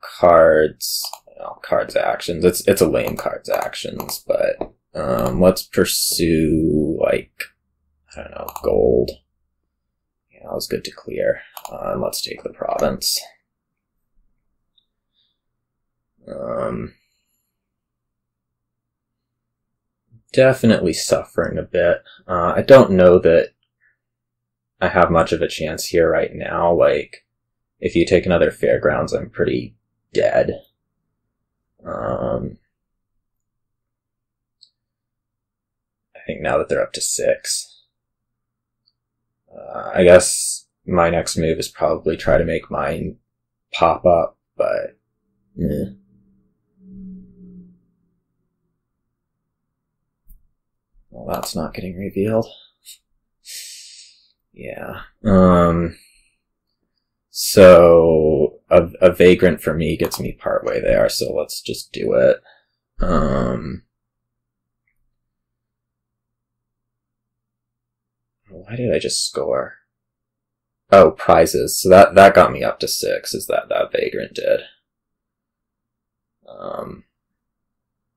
cards, well, cards actions, it's a lame cards actions, but let's pursue, like, I don't know, gold. Yeah, that was good to clear. And let's take the province. Definitely suffering a bit. I don't know that I have much of a chance here right now. Like, if you take another Fairgrounds, I'm pretty dead. I think now that they're up to 6, I guess my next move is probably try to make mine pop up, but well, that's not getting revealed. Yeah. So a Vagrant for me gets me partway there, so let's just do it. Why did I just score? Oh, prizes. So that got me up to 6, is that Vagrant did.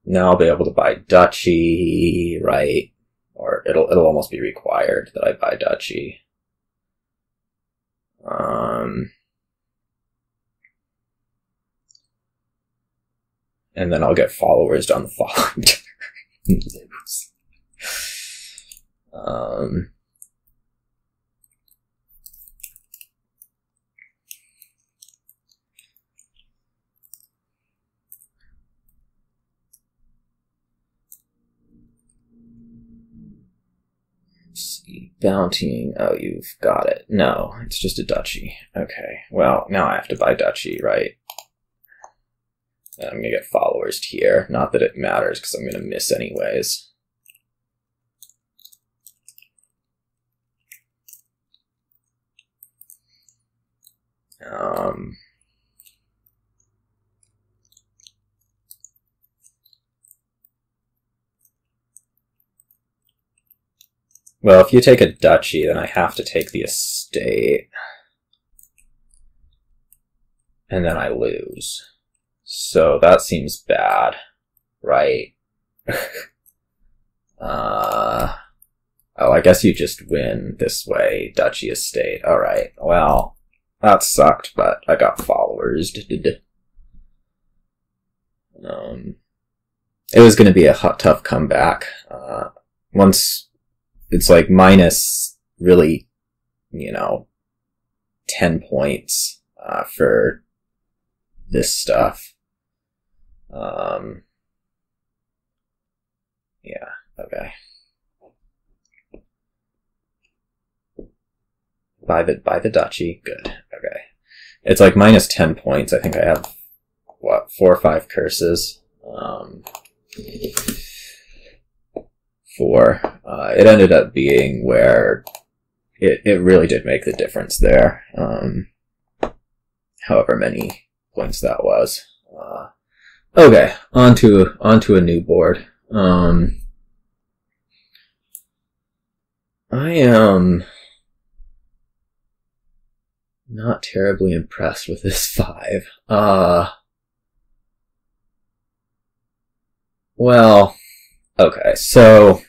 Now I'll be able to buy duchy, right? Or it'll almost be required that I buy duchy. And then I'll get followers down the following turn. See, bountying. Oh, you've got it. No, it's just a duchy. Okay, well, now I have to buy duchy, right? And I'm gonna get followers here. Not that it matters, because I'm gonna miss anyways. Well, if you take a duchy, then I have to take the estate. And then I lose. So that seems bad, right? Oh, I guess you just win this way, duchy estate. Alright, well, that sucked, but I got followers. It was going to be a tough comeback. Once it's like minus really, 10 points for this stuff. Yeah, okay. Buy the duchy, good, okay. It's like minus 10 points. I think I have, what, 4 or 5 curses? 4. It ended up being where it really did make the difference there. However many points that was. Okay, onto a new board. I am not terribly impressed with this 5. Well, okay, so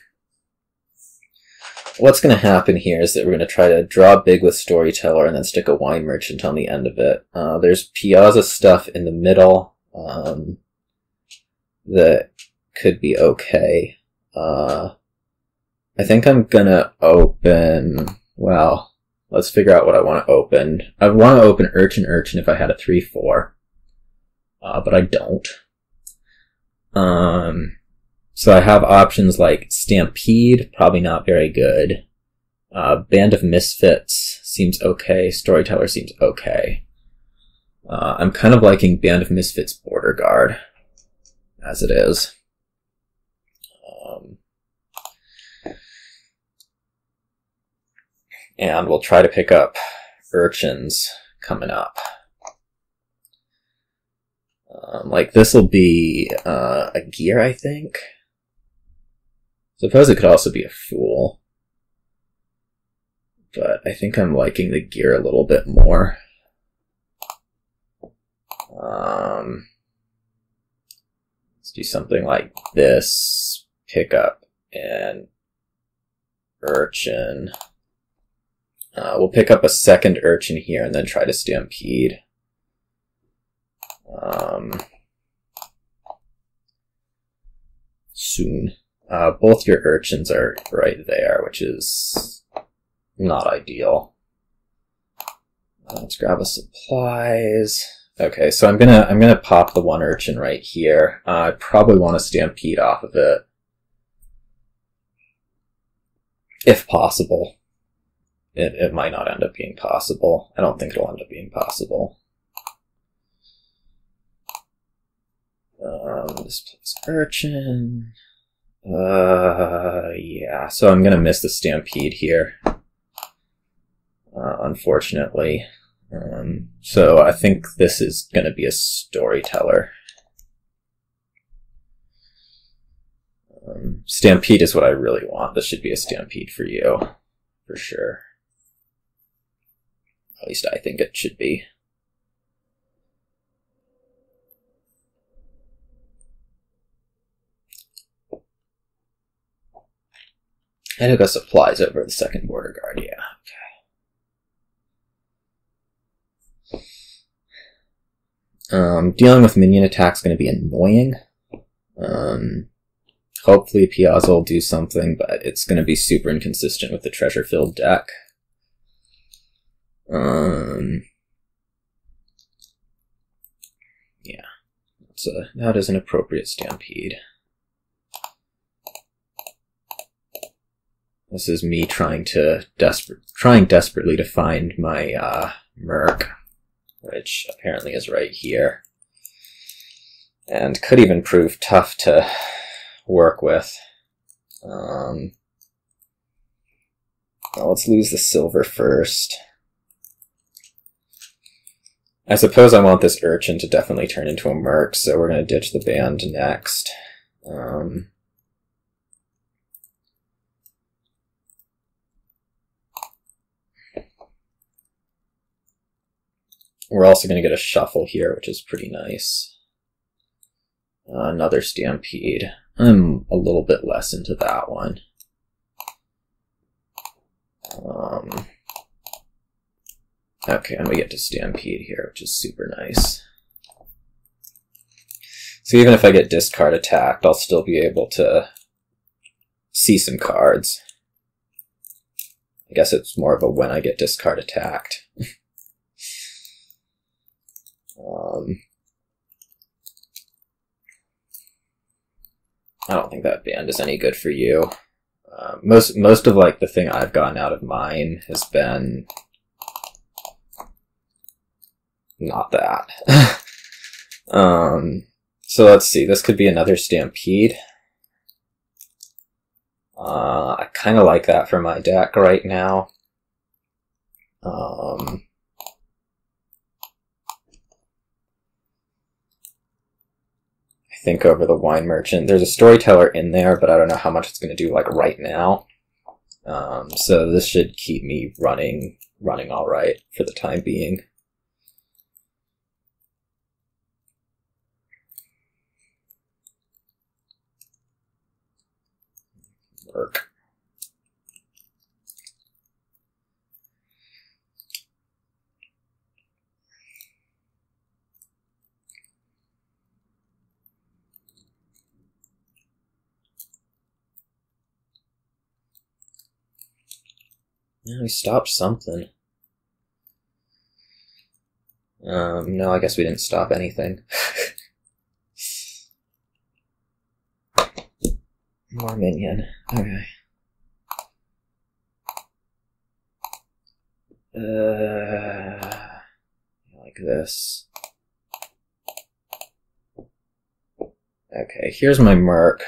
what's going to happen here is that we're going to try to draw big with Storyteller and then stick a Wine Merchant on the end of it. There's Piazza stuff in the middle that could be okay. I think I'm going to open... Well, let's figure out what I want to open. I want to open Urchin if I had a 3-4. But I don't. So I have options like Stampede, probably not very good. Band of Misfits seems okay. Storyteller seems okay. I'm kind of liking Band of Misfits Border Guard, as it is. And we'll try to pick up Urchins coming up. Like, this will be a gear, I think. Suppose it could also be a fool. But I think I'm liking the gear a little bit more. Let's do something like this. Pick up an Urchin. We'll pick up a second Urchin here and then try to Stampede. Soon. Both your Urchins are right there, which is not ideal. Let's grab a supplies. Okay, so I'm gonna pop the one Urchin right here. I probably want to Stampede off of it, if possible. It might not end up being possible. I don't think it'll end up being possible. This place Urchin. Yeah, so I'm gonna miss the Stampede here. Unfortunately. So I think this is gonna be a Storyteller. Stampede is what I really want. This should be a Stampede for you, for sure. At least I think it should be. I took a supplies over the second border guard, yeah, okay. Dealing with minion attacks is going to be annoying. Hopefully Piazza will do something, but it's going to be super inconsistent with the treasure-filled deck. Yeah, that is an appropriate stampede. This is me trying desperately to find my Merc, which apparently is right here, and could even prove tough to work with. Well, let's lose the silver first. I suppose I want this Urchin to definitely turn into a Merc, so we're going to ditch the band next. We're also going to get a shuffle here, which is pretty nice. Another stampede. I'm a little bit less into that one. Okay, and we get to stampede here, which is super nice. So even if I get discard attacked, I'll still be able to see some cards. I guess it's more of a when I get discard attacked. I don't think that band is any good for you. Most of like the thing I've gotten out of mine has been not that. So let's see. This could be another stampede. I kind of like that for my deck right now. I think over the Wine Merchant. There's a Storyteller in there, but I don't know how much it's going to do like right now. So this should keep me running all right for the time being. Work. Yeah, we stopped something. No, I guess we didn't stop anything. More minion. Okay. Like this. Okay, here's my Merc.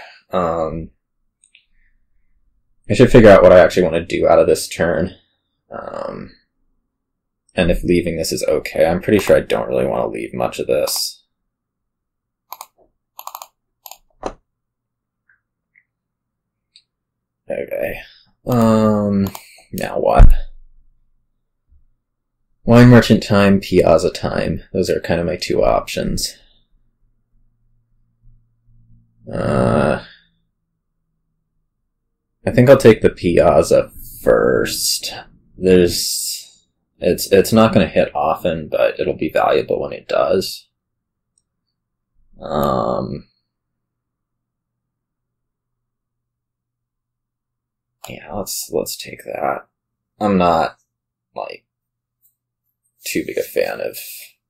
I should figure out what I actually want to do out of this turn. And if leaving this is okay. I'm pretty sure I don't really want to leave much of this. Okay. Now what? Wine Merchant time, Piazza time. Those are kind of my two options. I think I'll take the Piazza first. It's not going to hit often, but it'll be valuable when it does. Yeah, let's take that. I'm not like too big a fan of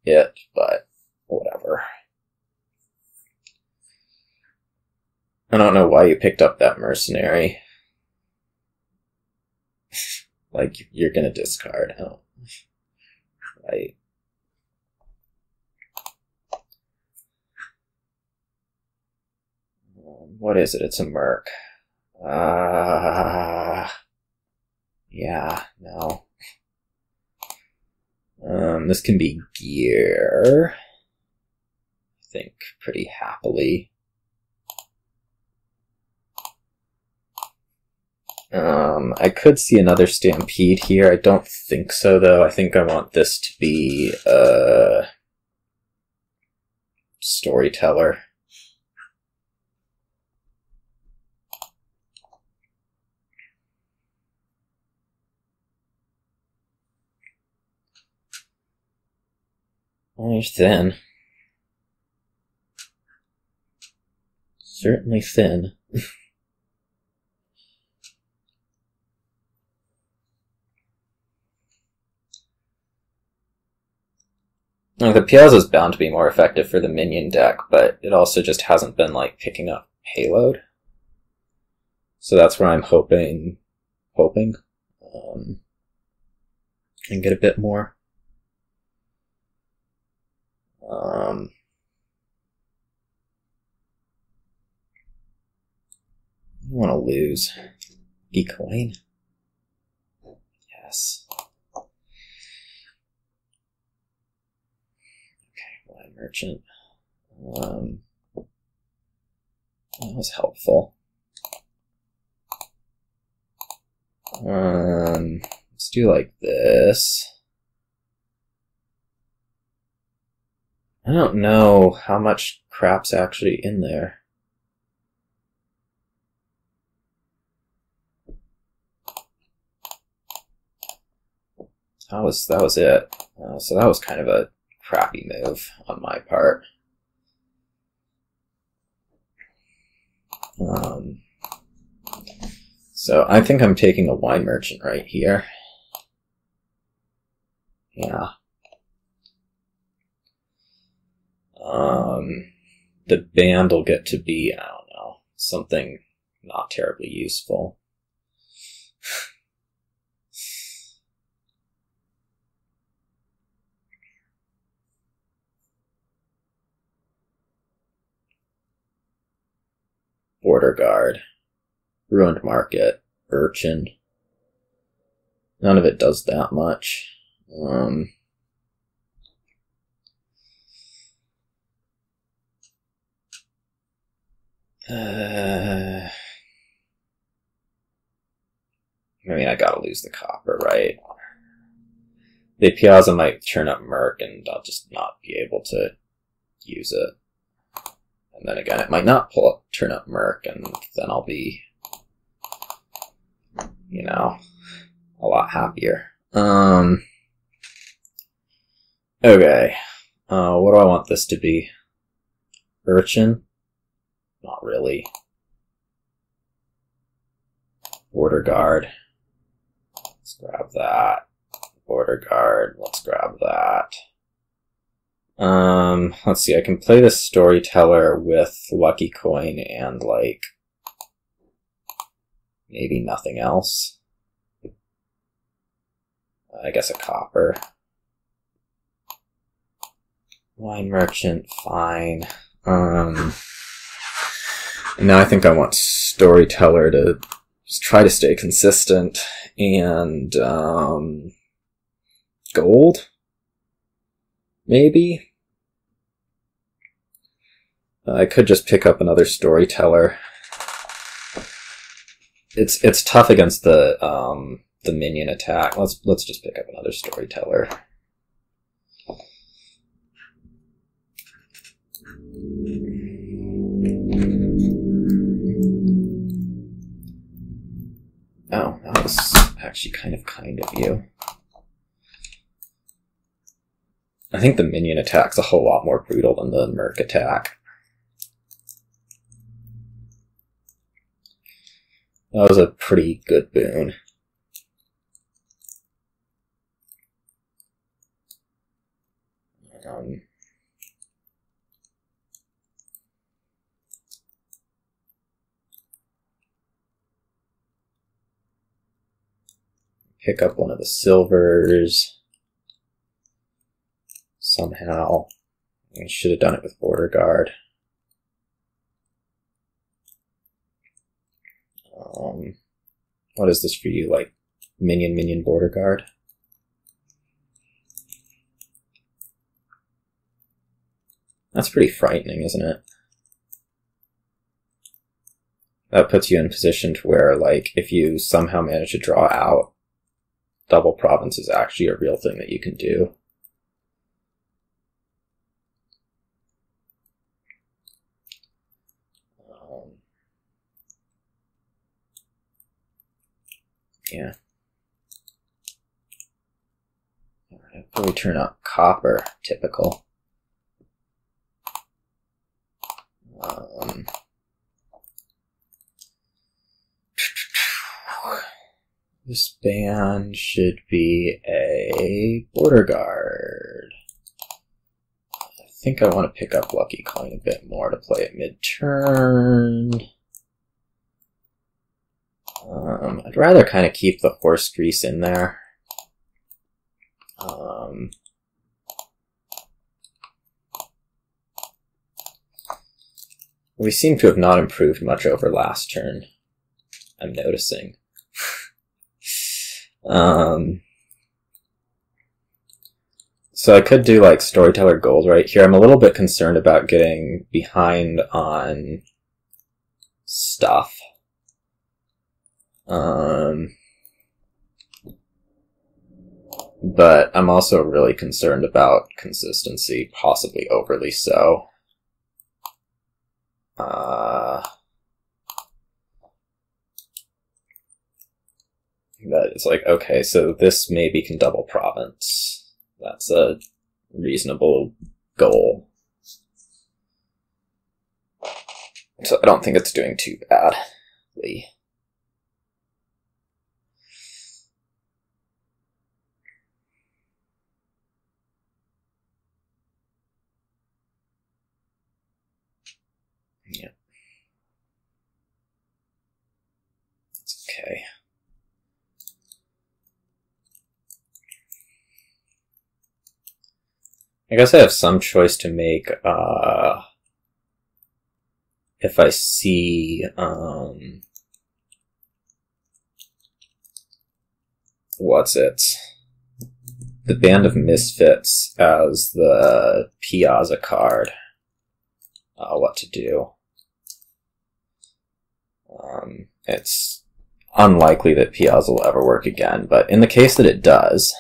it, but whatever. I don't know why you picked up that mercenary. Like, you're gonna discard. Oh. Right. What is it? It's a Merc. Yeah, no. This can be gear. I think pretty happily. I could see another stampede here. I don't think so, though. I think I want this to be a Storyteller. Oh, you're thin. Certainly thin. Now, the Piazza is bound to be more effective for the Minion deck, but it also just hasn't been, like, picking up payload. So that's where I'm hoping can get a bit more. I don't want to lose. E-coin. Yes. Okay, Blind Merchant. That was helpful. Let's do like this. I don't know how much crap's actually in there. That was it. So that was kind of a crappy move on my part. So I think I'm taking a Wine Merchant right here. Yeah. The band will get to be, I don't know, something not terribly useful. Border Guard. Ruined Market. Urchin. None of it does that much. I mean, I gotta lose the copper, right? The Piazza might turn up Merc and I'll just not be able to use it. And then again, it might not turn up Merc, and then I'll be, you know, a lot happier. Okay. What do I want this to be? Urchin? Not really. Border Guard. Let's grab that. Border Guard. Let's grab that. Let's see, I can play the Storyteller with Lucky Coin and, like, maybe nothing else. I guess a copper. Wine Merchant, fine. And now I think I want Storyteller to just try to stay consistent, and, gold? Maybe? I could just pick up another Storyteller. It's tough against the Minion attack. Let's just pick up another Storyteller. Oh, that was actually kind of you. I think the Minion attack's a whole lot more brutal than the Merc attack. That was a pretty good boon. Pick up one of the silvers. Somehow. I should have done it with Border Guard. What is this for you? Like, Minion, Border Guard? That's pretty frightening, isn't it? That puts you in a position to where, like, if you somehow manage to draw out, double province is actually a real thing that you can do. Yeah. Alright, we turn up copper, typical. This band should be a Border Guard. I think I want to pick up Lucky Coin a bit more to play it mid-turn. I'd rather kind of keep the horse grease in there. We seem to have not improved much over last turn, I'm noticing. So I could do like Storyteller Gold right here. I'm a little bit concerned about getting behind on stuff. But I'm also really concerned about consistency, possibly overly so. But it's like, okay, so this maybe can double province. That's a reasonable goal. So I don't think it's doing too badly. Yeah. That's okay. I guess I have some choice to make, if I see, the Band of Misfits as the Piazza card, what to do. It's unlikely that Piazza will ever work again, but in the case that it does,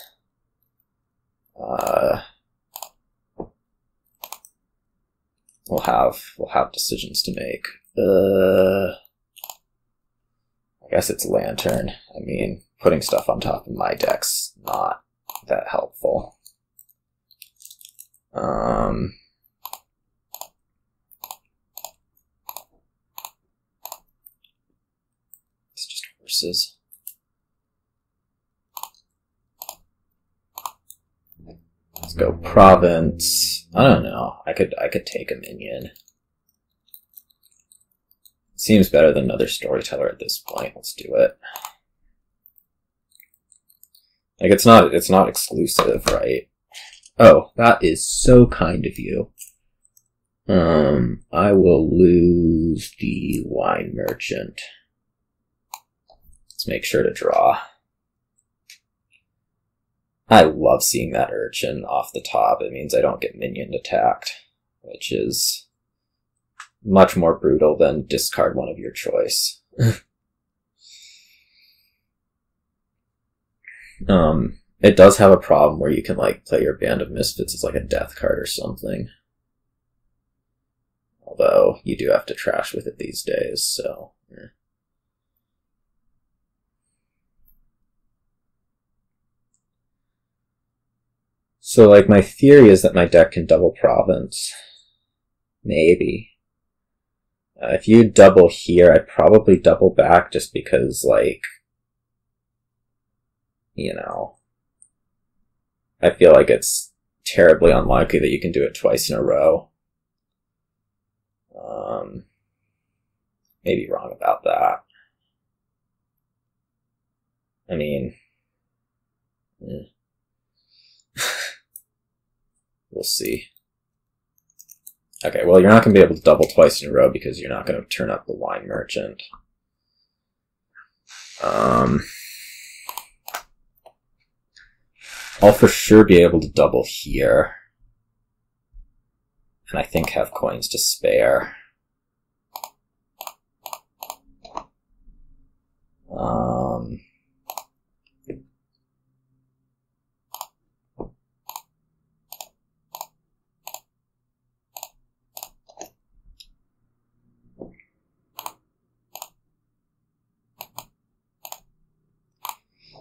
we'll have decisions to make. I guess it's Lantern. I mean, putting stuff on top of my deck's not that helpful. It's just horses. Let's go Province. I don't know. I could take a Minion. Seems better than another Storyteller at this point. Let's do it. Like it's not exclusive, right? Oh, that is so kind of you. I will lose the Wine Merchant. Let's make sure to draw. I love seeing that Urchin off the top. It means I don't get Minion attacked, which is much more brutal than discard one of your choice. It does have a problem where you can like play your Band of Misfits as like a death card or something. Although you do have to trash with it these days, so yeah. So, like, my theory is that my deck can double province. Maybe. If you double here, I'd probably double back just because, like, you know, I feel like it's terribly unlikely that you can do it twice in a row. Maybe wrong about that. I mean, we'll see. Okay, well, you're not going to be able to double twice in a row because you're not going to turn up the Wine Merchant. I'll for sure be able to double here. And I think have coins to spare.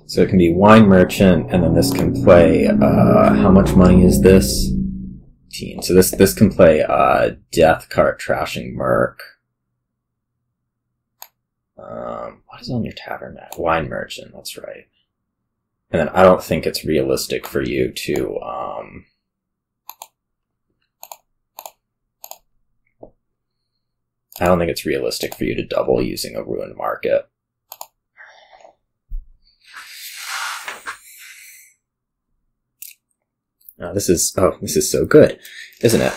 So it can be Wine Merchant, and then this can play, how much money is this? 18. So this can play, Death Cart Trashing Merc. What is on your tavern map? Wine merchant, that's right. And then I don't think it's realistic for you to, I don't think it's realistic for you to double using a ruined market. Oh, this is so good, isn't it?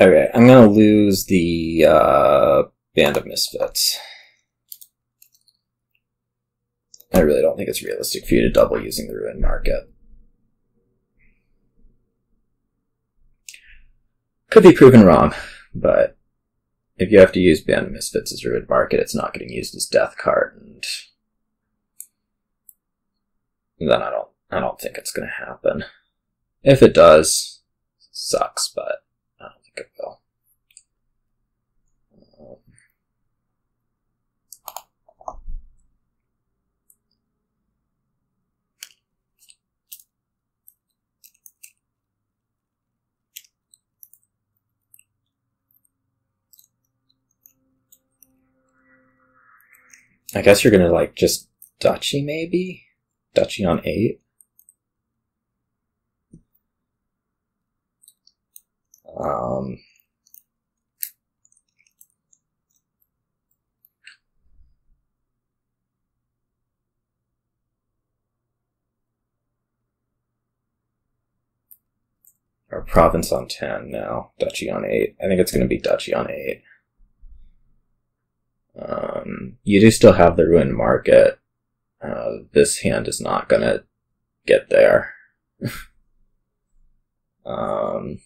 Okay, I'm gonna lose the Band of Misfits. I really don't think it's realistic for you to double using the ruined market. Could be proven wrong, but if you have to use Band of Misfits as ruined market, it's not getting used as death card, and then I don't think it's going to happen. If it does, it sucks, but I don't think it will. I guess you're going to, like, just Duchy, maybe? Duchy on 8? Or Province on 10 now. Duchy on 8. I think it's going to be Duchy on 8. You do still have the ruined market. This hand is not going to get there. I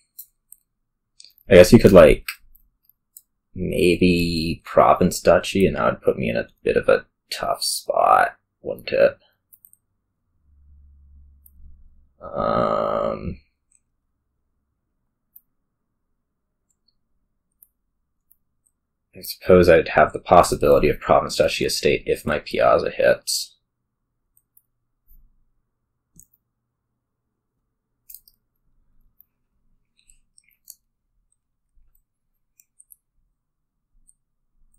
guess you could, like, maybe Province Duchy, and that would put me in a bit of a tough spot, wouldn't it? I suppose I'd have the possibility of Province Duchy Estate if my Piazza hits.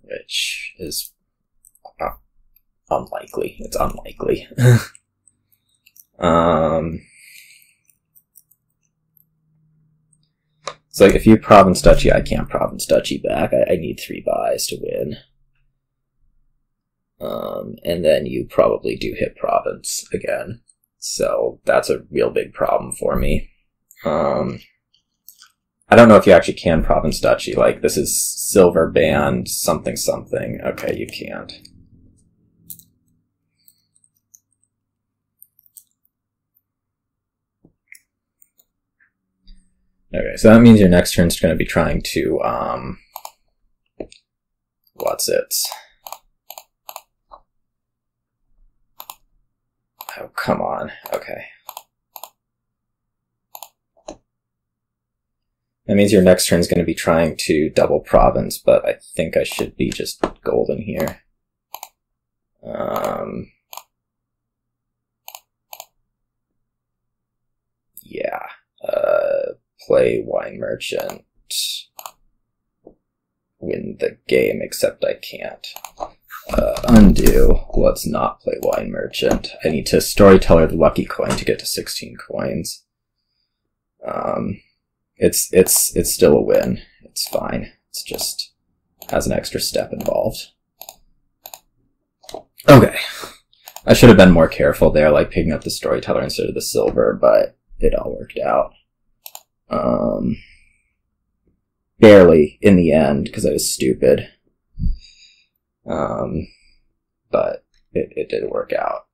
Which is unlikely. It's unlikely. So if you Province Duchy, I can't Province Duchy back. I need 3 buys to win. And then you probably do hit Province again. So that's a real big problem for me. I don't know if you actually can Province Duchy. Like, this is Silver Band, something something. Okay, you can't. Okay, so that means your next turn's going to be trying to, what's it? Oh, come on. Okay. That means your next turn's going to be trying to double Province, but I think I should be just golden here. Yeah. Play Wine Merchant. Win the game, except I can't. Undo. Let's not play Wine Merchant. I need to Storyteller the lucky coin to get to 16 coins. It's still a win. It's fine. It's just has an extra step involved. Okay. I should have been more careful there, like picking up the Storyteller instead of the silver, but it all worked out. Barely in the end, because I was stupid. But it did work out.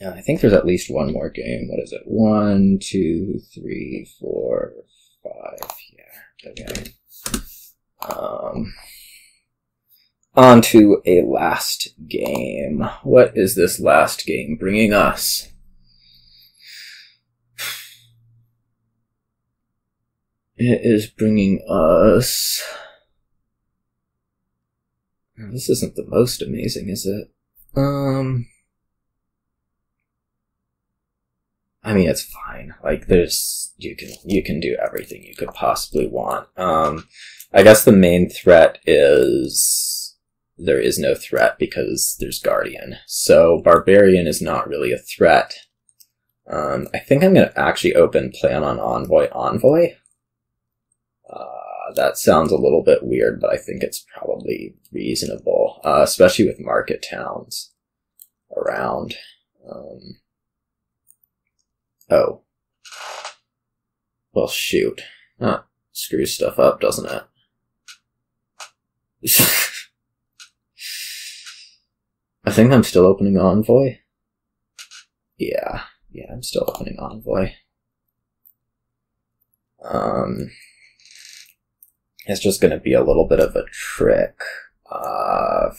I think there's at least one more game. What is it? 1, 2, 3, 4, 5. Yeah. Okay. On to a last game. What is this last game bringing us? It is bringing us... This isn't the most amazing, is it? I mean, it's fine. Like, there's... You can do everything you could possibly want. I guess the main threat is there is no threat because there's Guardian. So Barbarian is not really a threat. I think I'm going to actually plan on Envoy. That sounds a little bit weird, but I think it's probably reasonable, especially with market towns around. Oh. Well, shoot. Screws stuff up, doesn't it? I think I'm still opening Envoy. Yeah, I'm still opening Envoy. It's just going to be a little bit of a trick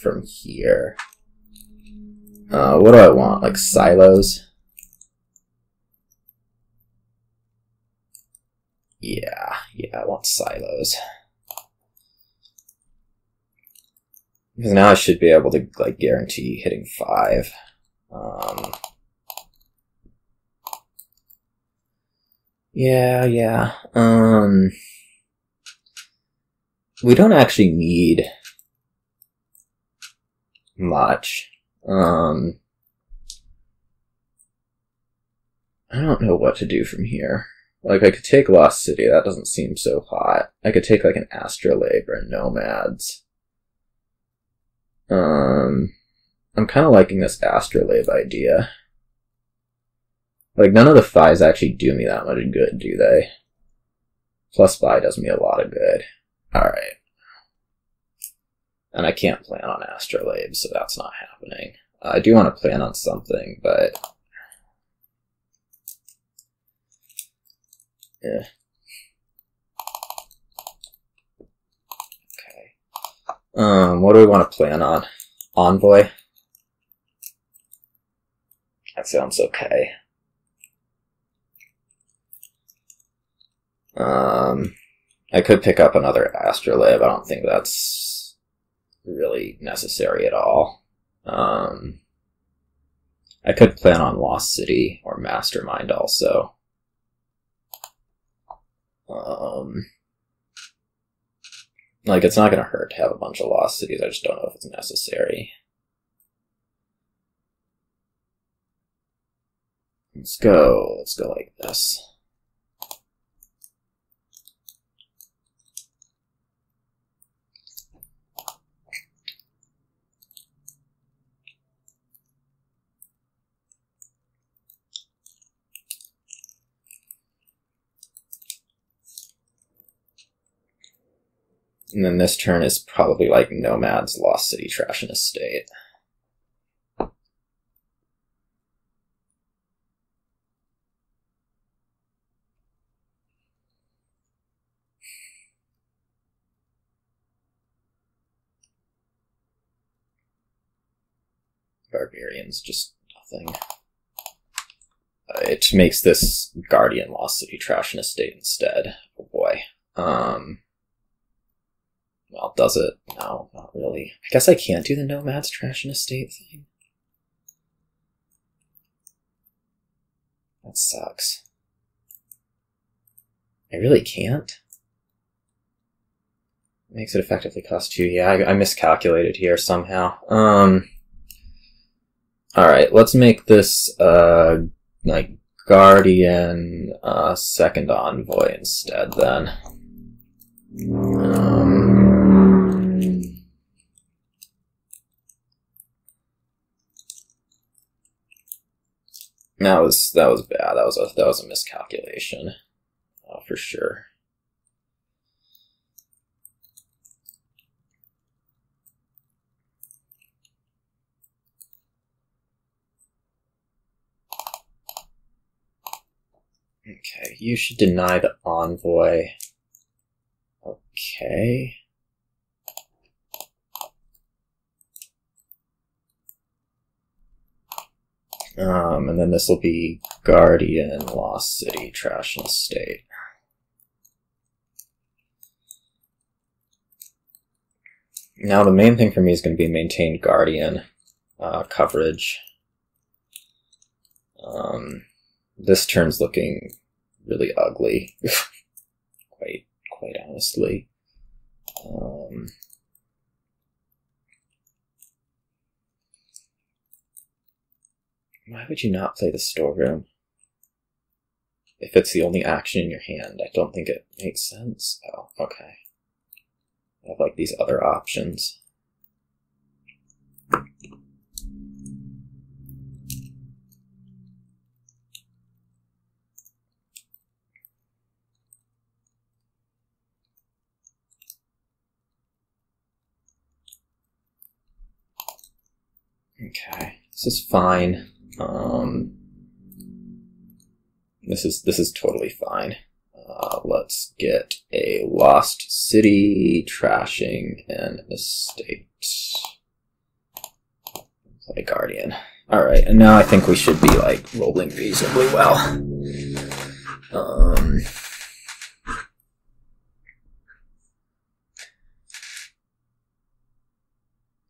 from here. What do I want? Like silos? Yeah, I want silos. Because now I should be able to like guarantee hitting 5. Yeah. We don't actually need much. I don't know what to do from here. Like, I could take Lost City, that doesn't seem so hot. I could take, like, an Astrolabe or a Nomads. I'm kind of liking this Astrolabe idea. Like, none of the Phis actually do me that much good, do they? Plus Phi does me a lot of good. Alright. And I can't plan on Astrolabe, so that's not happening. I do want to plan on something, but... yeah. Okay. What do we want to plan on? Envoy? That sounds okay. I could pick up another Astrolabe. I don't think that's really necessary at all. I could plan on Lost City or Mastermind also. Like, it's not going to hurt to have a bunch of Lost Cities, I just don't know if it's necessary. Let's go like this. And then this turn is probably like Nomads, Lost City, Trash and Estate. Barbarian's just nothing. It makes this Guardian, Lost City, Trash and Estate instead. Oh boy. Well, does it? No, not really. I guess I can't do the Nomads, Trash and Estate thing. That sucks. I really can't? Makes it effectively cost 2. Yeah, I miscalculated here somehow. Alright, let's make this, like, Guardian, second Envoy instead, then. That was bad. That was a miscalculation, for sure. Okay, you should deny the Envoy. Okay. And then this will be Guardian, Lost City, Trash and Estate. Now the main thing for me is going to be maintained Guardian coverage. This turn's looking really ugly, quite honestly. Why would you not play the Storeroom? If it's the only action in your hand, I don't think it makes sense. Oh, okay. I have like these other options. Okay, this is fine. This is totally fine. Let's get a Lost City, Trashing, and Estate. Play Guardian. Alright, and now I think we should be, like, rolling reasonably well.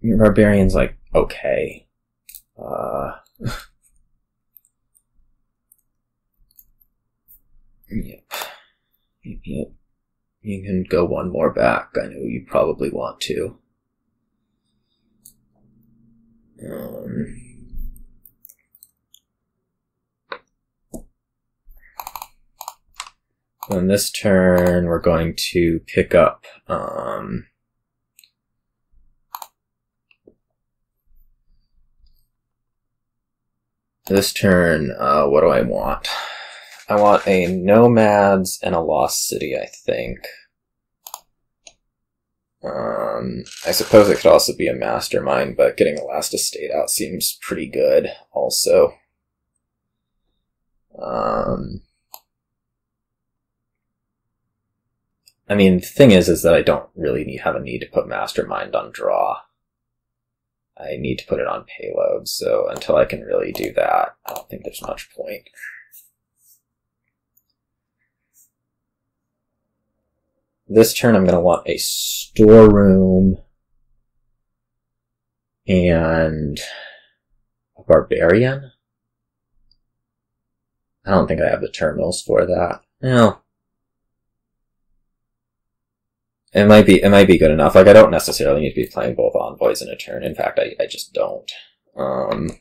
Your Barbarian's, like, okay. Yep. You can go one more back. I know you probably want to. On this turn, we're going to pick up this turn, what do I want? I want a Nomads and a Lost City, I think. I suppose it could also be a Mastermind, but getting a Last Estate out seems pretty good, also. I mean, the thing is that I don't really have a need to put Mastermind on draw. I need to put it on payload, so until I can really do that, I don't think there's much point. This turn I'm going to want a Storeroom and a Barbarian. I don't think I have the terminals for that. No. It might be good enough. Like, I don't necessarily need to be playing both Envoys in a turn. In fact, I just don't. The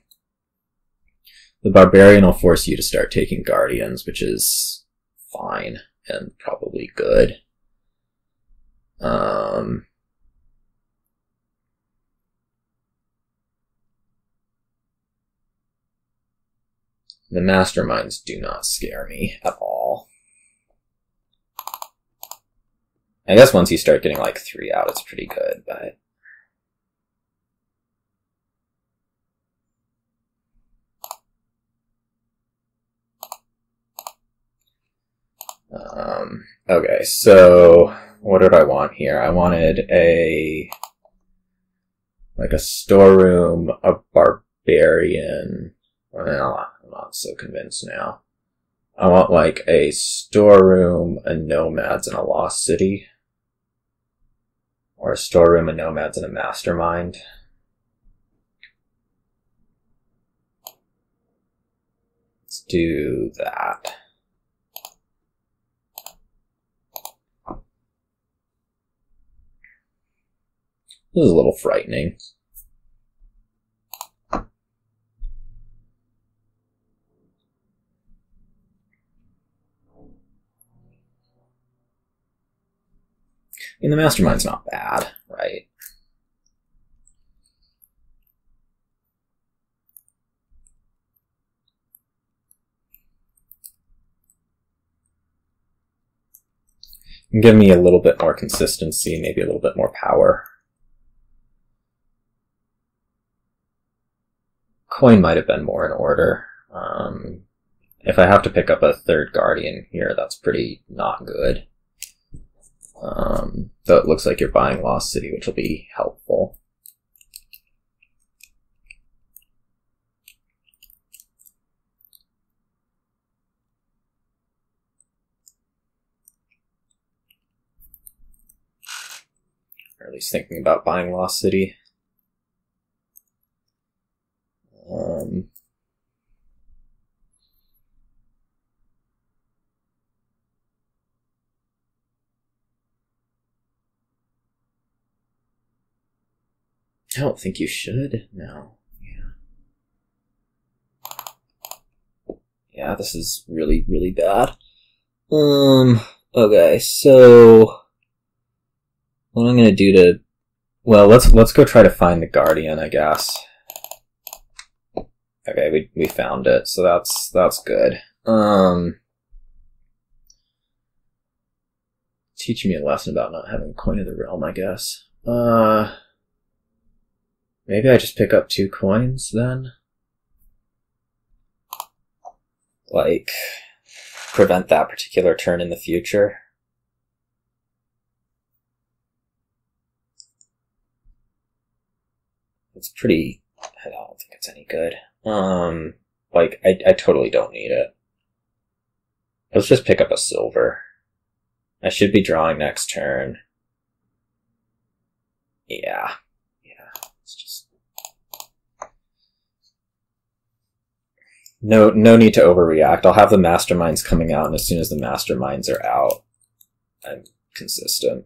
Barbarian will force you to start taking Guardians, which is fine and probably good. The Masterminds do not scare me at all. I guess once you start getting like 3 out, it's pretty good, but... okay, so what did I want here? I wanted a Storeroom, a Barbarian. Well, I'm not so convinced now. I want like a Storeroom, a Nomads, and a Lost City. Or a Storeroom, a Nomads, and a Mastermind. Let's do that. This is a little frightening. I mean, the Mastermind's not bad, right? And give me a little bit more consistency, maybe a little bit more power. Coin might have been more in order. If I have to pick up a third Guardian here, that's pretty not good. Though it looks like you're buying Lost City, which will be helpful. Or at least thinking about buying Lost City. I don't think you should. No. Yeah, this is really, really bad. Okay, so what I'm gonna do to, well, let's go try to find the Guardian, I guess. Okay, we found it, so that's good. Teach me a lesson about not having Coin of the Realm, I guess. Maybe I just pick up 2 coins then? Like, prevent that particular turn in the future. It's pretty... I don't think it's any good. Like, I totally don't need it. Let's just pick up a silver. I should be drawing next turn. Yeah. It's just... No need to overreact. I'll have the Masterminds coming out, and as soon as the Masterminds are out, I'm consistent.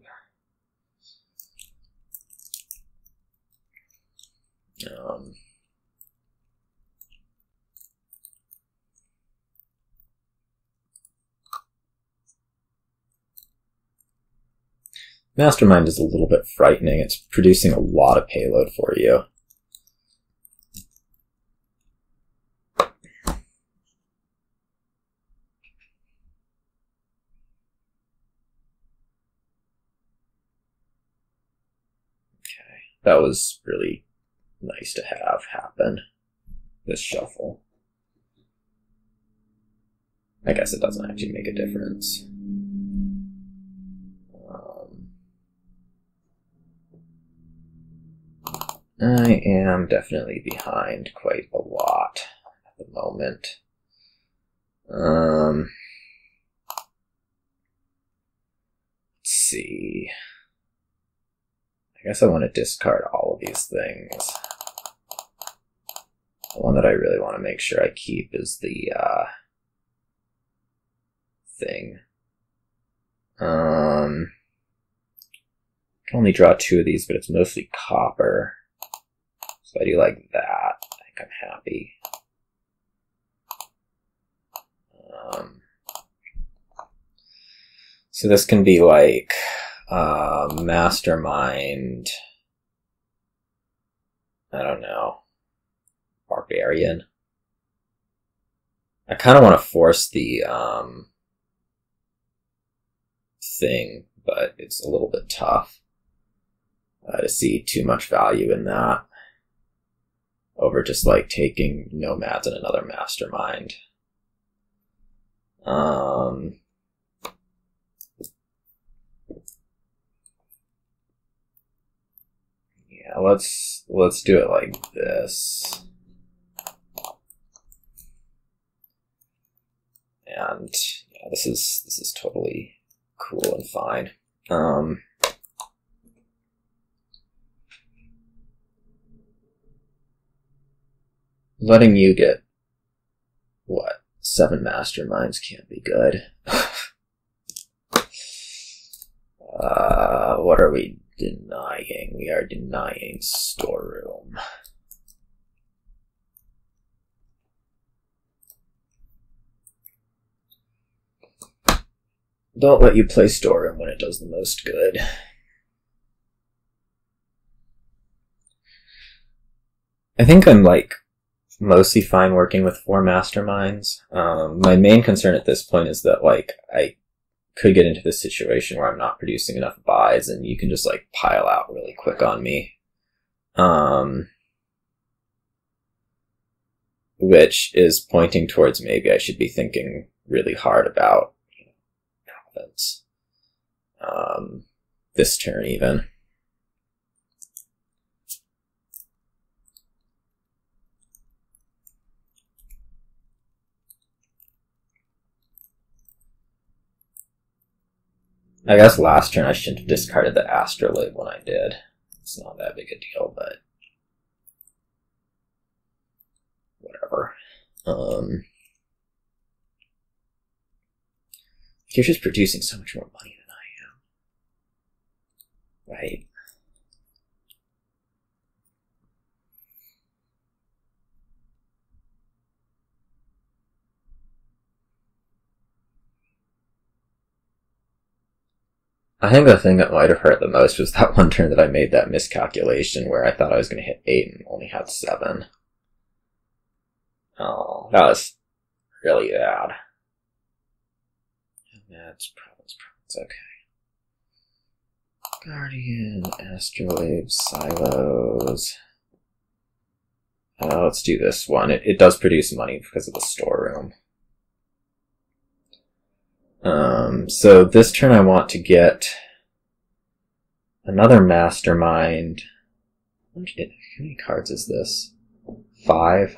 Mastermind is a little bit frightening. It's producing a lot of payload for you. That was really nice to have happen, this shuffle. I guess it doesn't actually make a difference. I am definitely behind quite a lot at the moment. Let's see. I guess I want to discard all of these things. The one that I really want to make sure I keep is the thing. I can only draw 2 of these, but it's mostly copper. So I do like that. I think I'm happy. So this can be like Mastermind. I don't know. Barbarian. I kind of want to force the thing, but it's a little bit tough to see too much value in that over just like taking Nomads and another Mastermind. Yeah, let's do it like this. And yeah, this is totally cool and fine. Letting you get, what, 7 Masterminds can't be good. What are we denying? We are denying Storeroom. Don't let you play Storeroom when it does the most good. I think I'm like mostly fine working with 4 Masterminds. My main concern at this point is that like I could get into this situation where I'm not producing enough buys and you can just like pile out really quick on me. Which is pointing towards maybe I should be thinking really hard about province. This turn even. I guess last turn I shouldn't have discarded the Astrolabe when I did. It's not that big a deal, but whatever. You're just producing so much more money than I am. Right? I think the thing that might have hurt the most was that one turn that I made that miscalculation where I thought I was going to hit 8 and only had 7. Oh, that was really bad. That's province, okay. Guardian, Astrolabe, Silos. Let's do this one. It does produce money because of the storeroom. So this turn I want to get another Mastermind. How many cards is this? 5?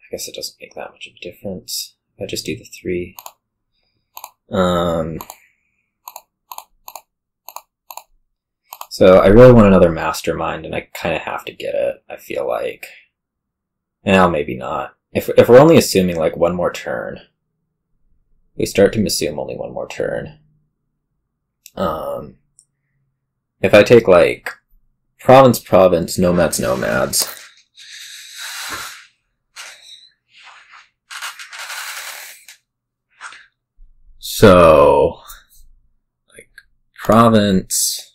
I guess it doesn't make that much of a difference. I just do the 3. So I really want another Mastermind, and I kind of have to get it, I feel like. Now, maybe not. If we're only assuming, like, one more turn, we start to assume only one more turn. If I take, like, Province, Nomads, Nomads. So, like, Province.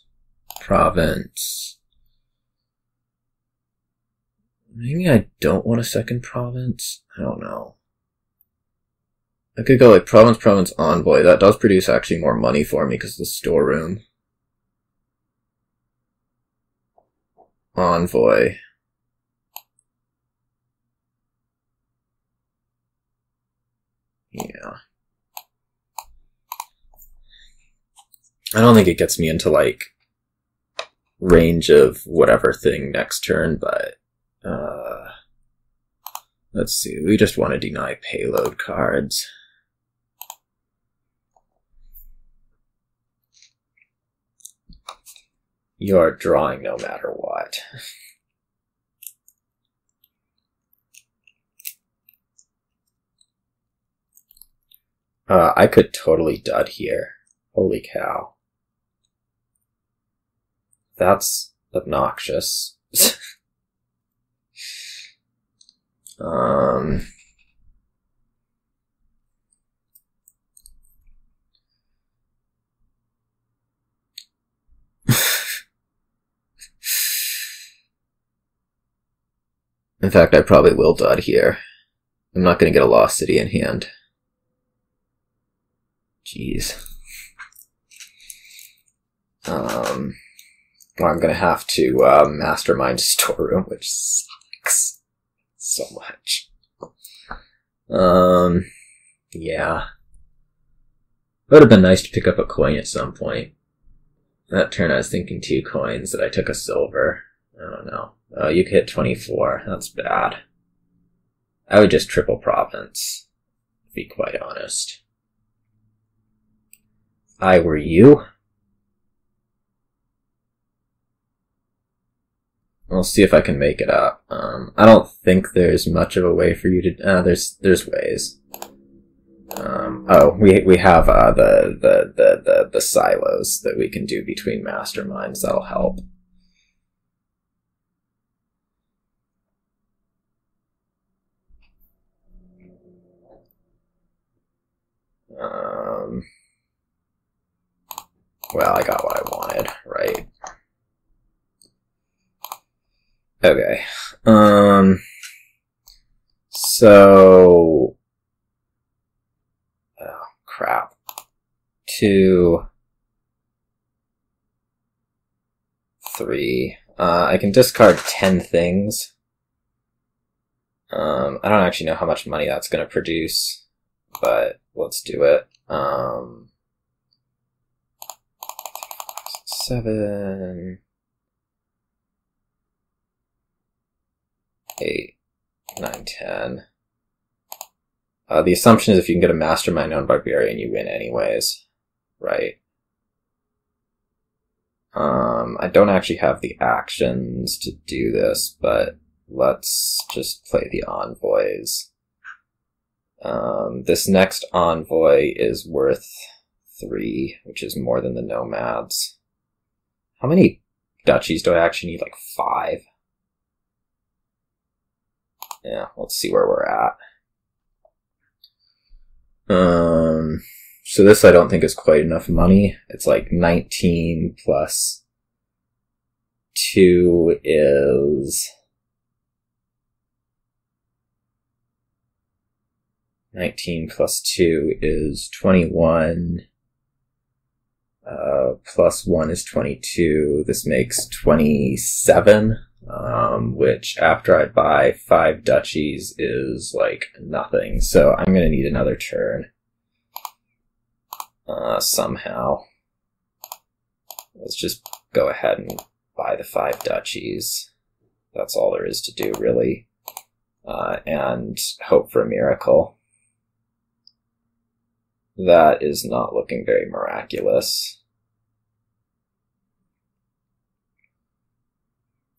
Maybe I don't want a second province? I don't know. I could go like province, Envoy. That does produce actually more money for me because of the storeroom. Envoy. Yeah. I don't think it gets me into, like, range of whatever thing next turn, but, let's see, we just want to deny payload cards. You're drawing no matter what. I could totally dud here. Holy cow. That's obnoxious. In fact, I probably will dud here. I'm not going to get a Lost City in hand. Jeez. Well, I'm going to have to Mastermind Storeroom, which sucks so much. Yeah. It would have been nice to pick up a coin at some point. That turn I was thinking 2 coins, that I took a silver. I don't know. You could hit 24. That's bad. I would just triple province, to be quite honest. I were you. I'll see if I can make it up. I don't think there's much of a way for you to. There's ways. We have the silos that we can do between masterminds. That'll help. Well, I got what I wanted, right? Okay. So... Oh, crap. 2... 3... I can discard 10 things. I don't actually know how much money that's going to produce, but let's do it. 7... 8, 9, 10. The assumption is if you can get a Mastermind on Barbarian, you win anyways. Right. I don't actually have the actions to do this, but let's just play the envoys. This next envoy is worth 3, which is more than the Nomads. How many duchies do I actually need? Like 5? Yeah, let's see where we're at. So this I don't think is quite enough money. It's like 19 plus 2 is 19 plus 2 is 21. Plus 1 is 22. This makes 27. Which after I buy 5 duchies is like nothing. So I'm gonna need another turn. Somehow. Let's just go ahead and buy the 5 duchies. That's all there is to do, really. And hope for a miracle. That is not looking very miraculous.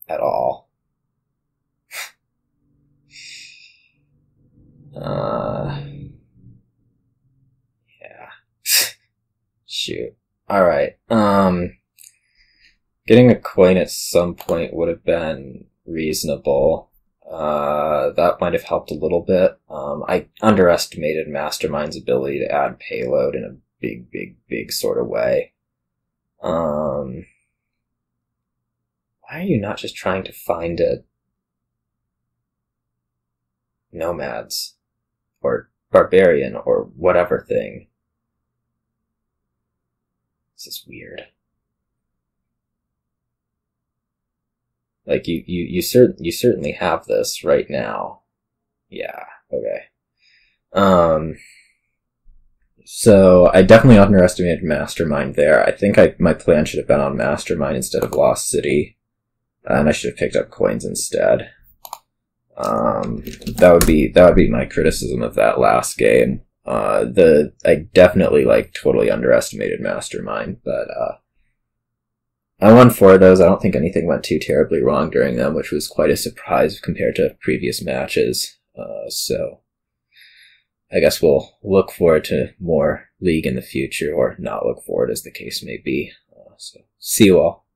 At all. Yeah. Shoot. Alright. Getting a coin at some point would have been reasonable. That might have helped a little bit. I underestimated Mastermind's ability to add payload in a big sort of way. Why are you not just trying to find a Nomads or Barbarian or whatever thing? This is weird. Like you certainly have this right now. Yeah, okay. So I definitely underestimated Mastermind there. I think my plan should have been on Mastermind instead of Lost City. And I should have picked up coins instead. That would be my criticism of that last game. I definitely totally underestimated Mastermind, but I won 4 of those. I don't think anything went too terribly wrong during them, which was quite a surprise compared to previous matches. So I guess we'll look forward to more League in the future, or not look forward, as the case may be. So see you all.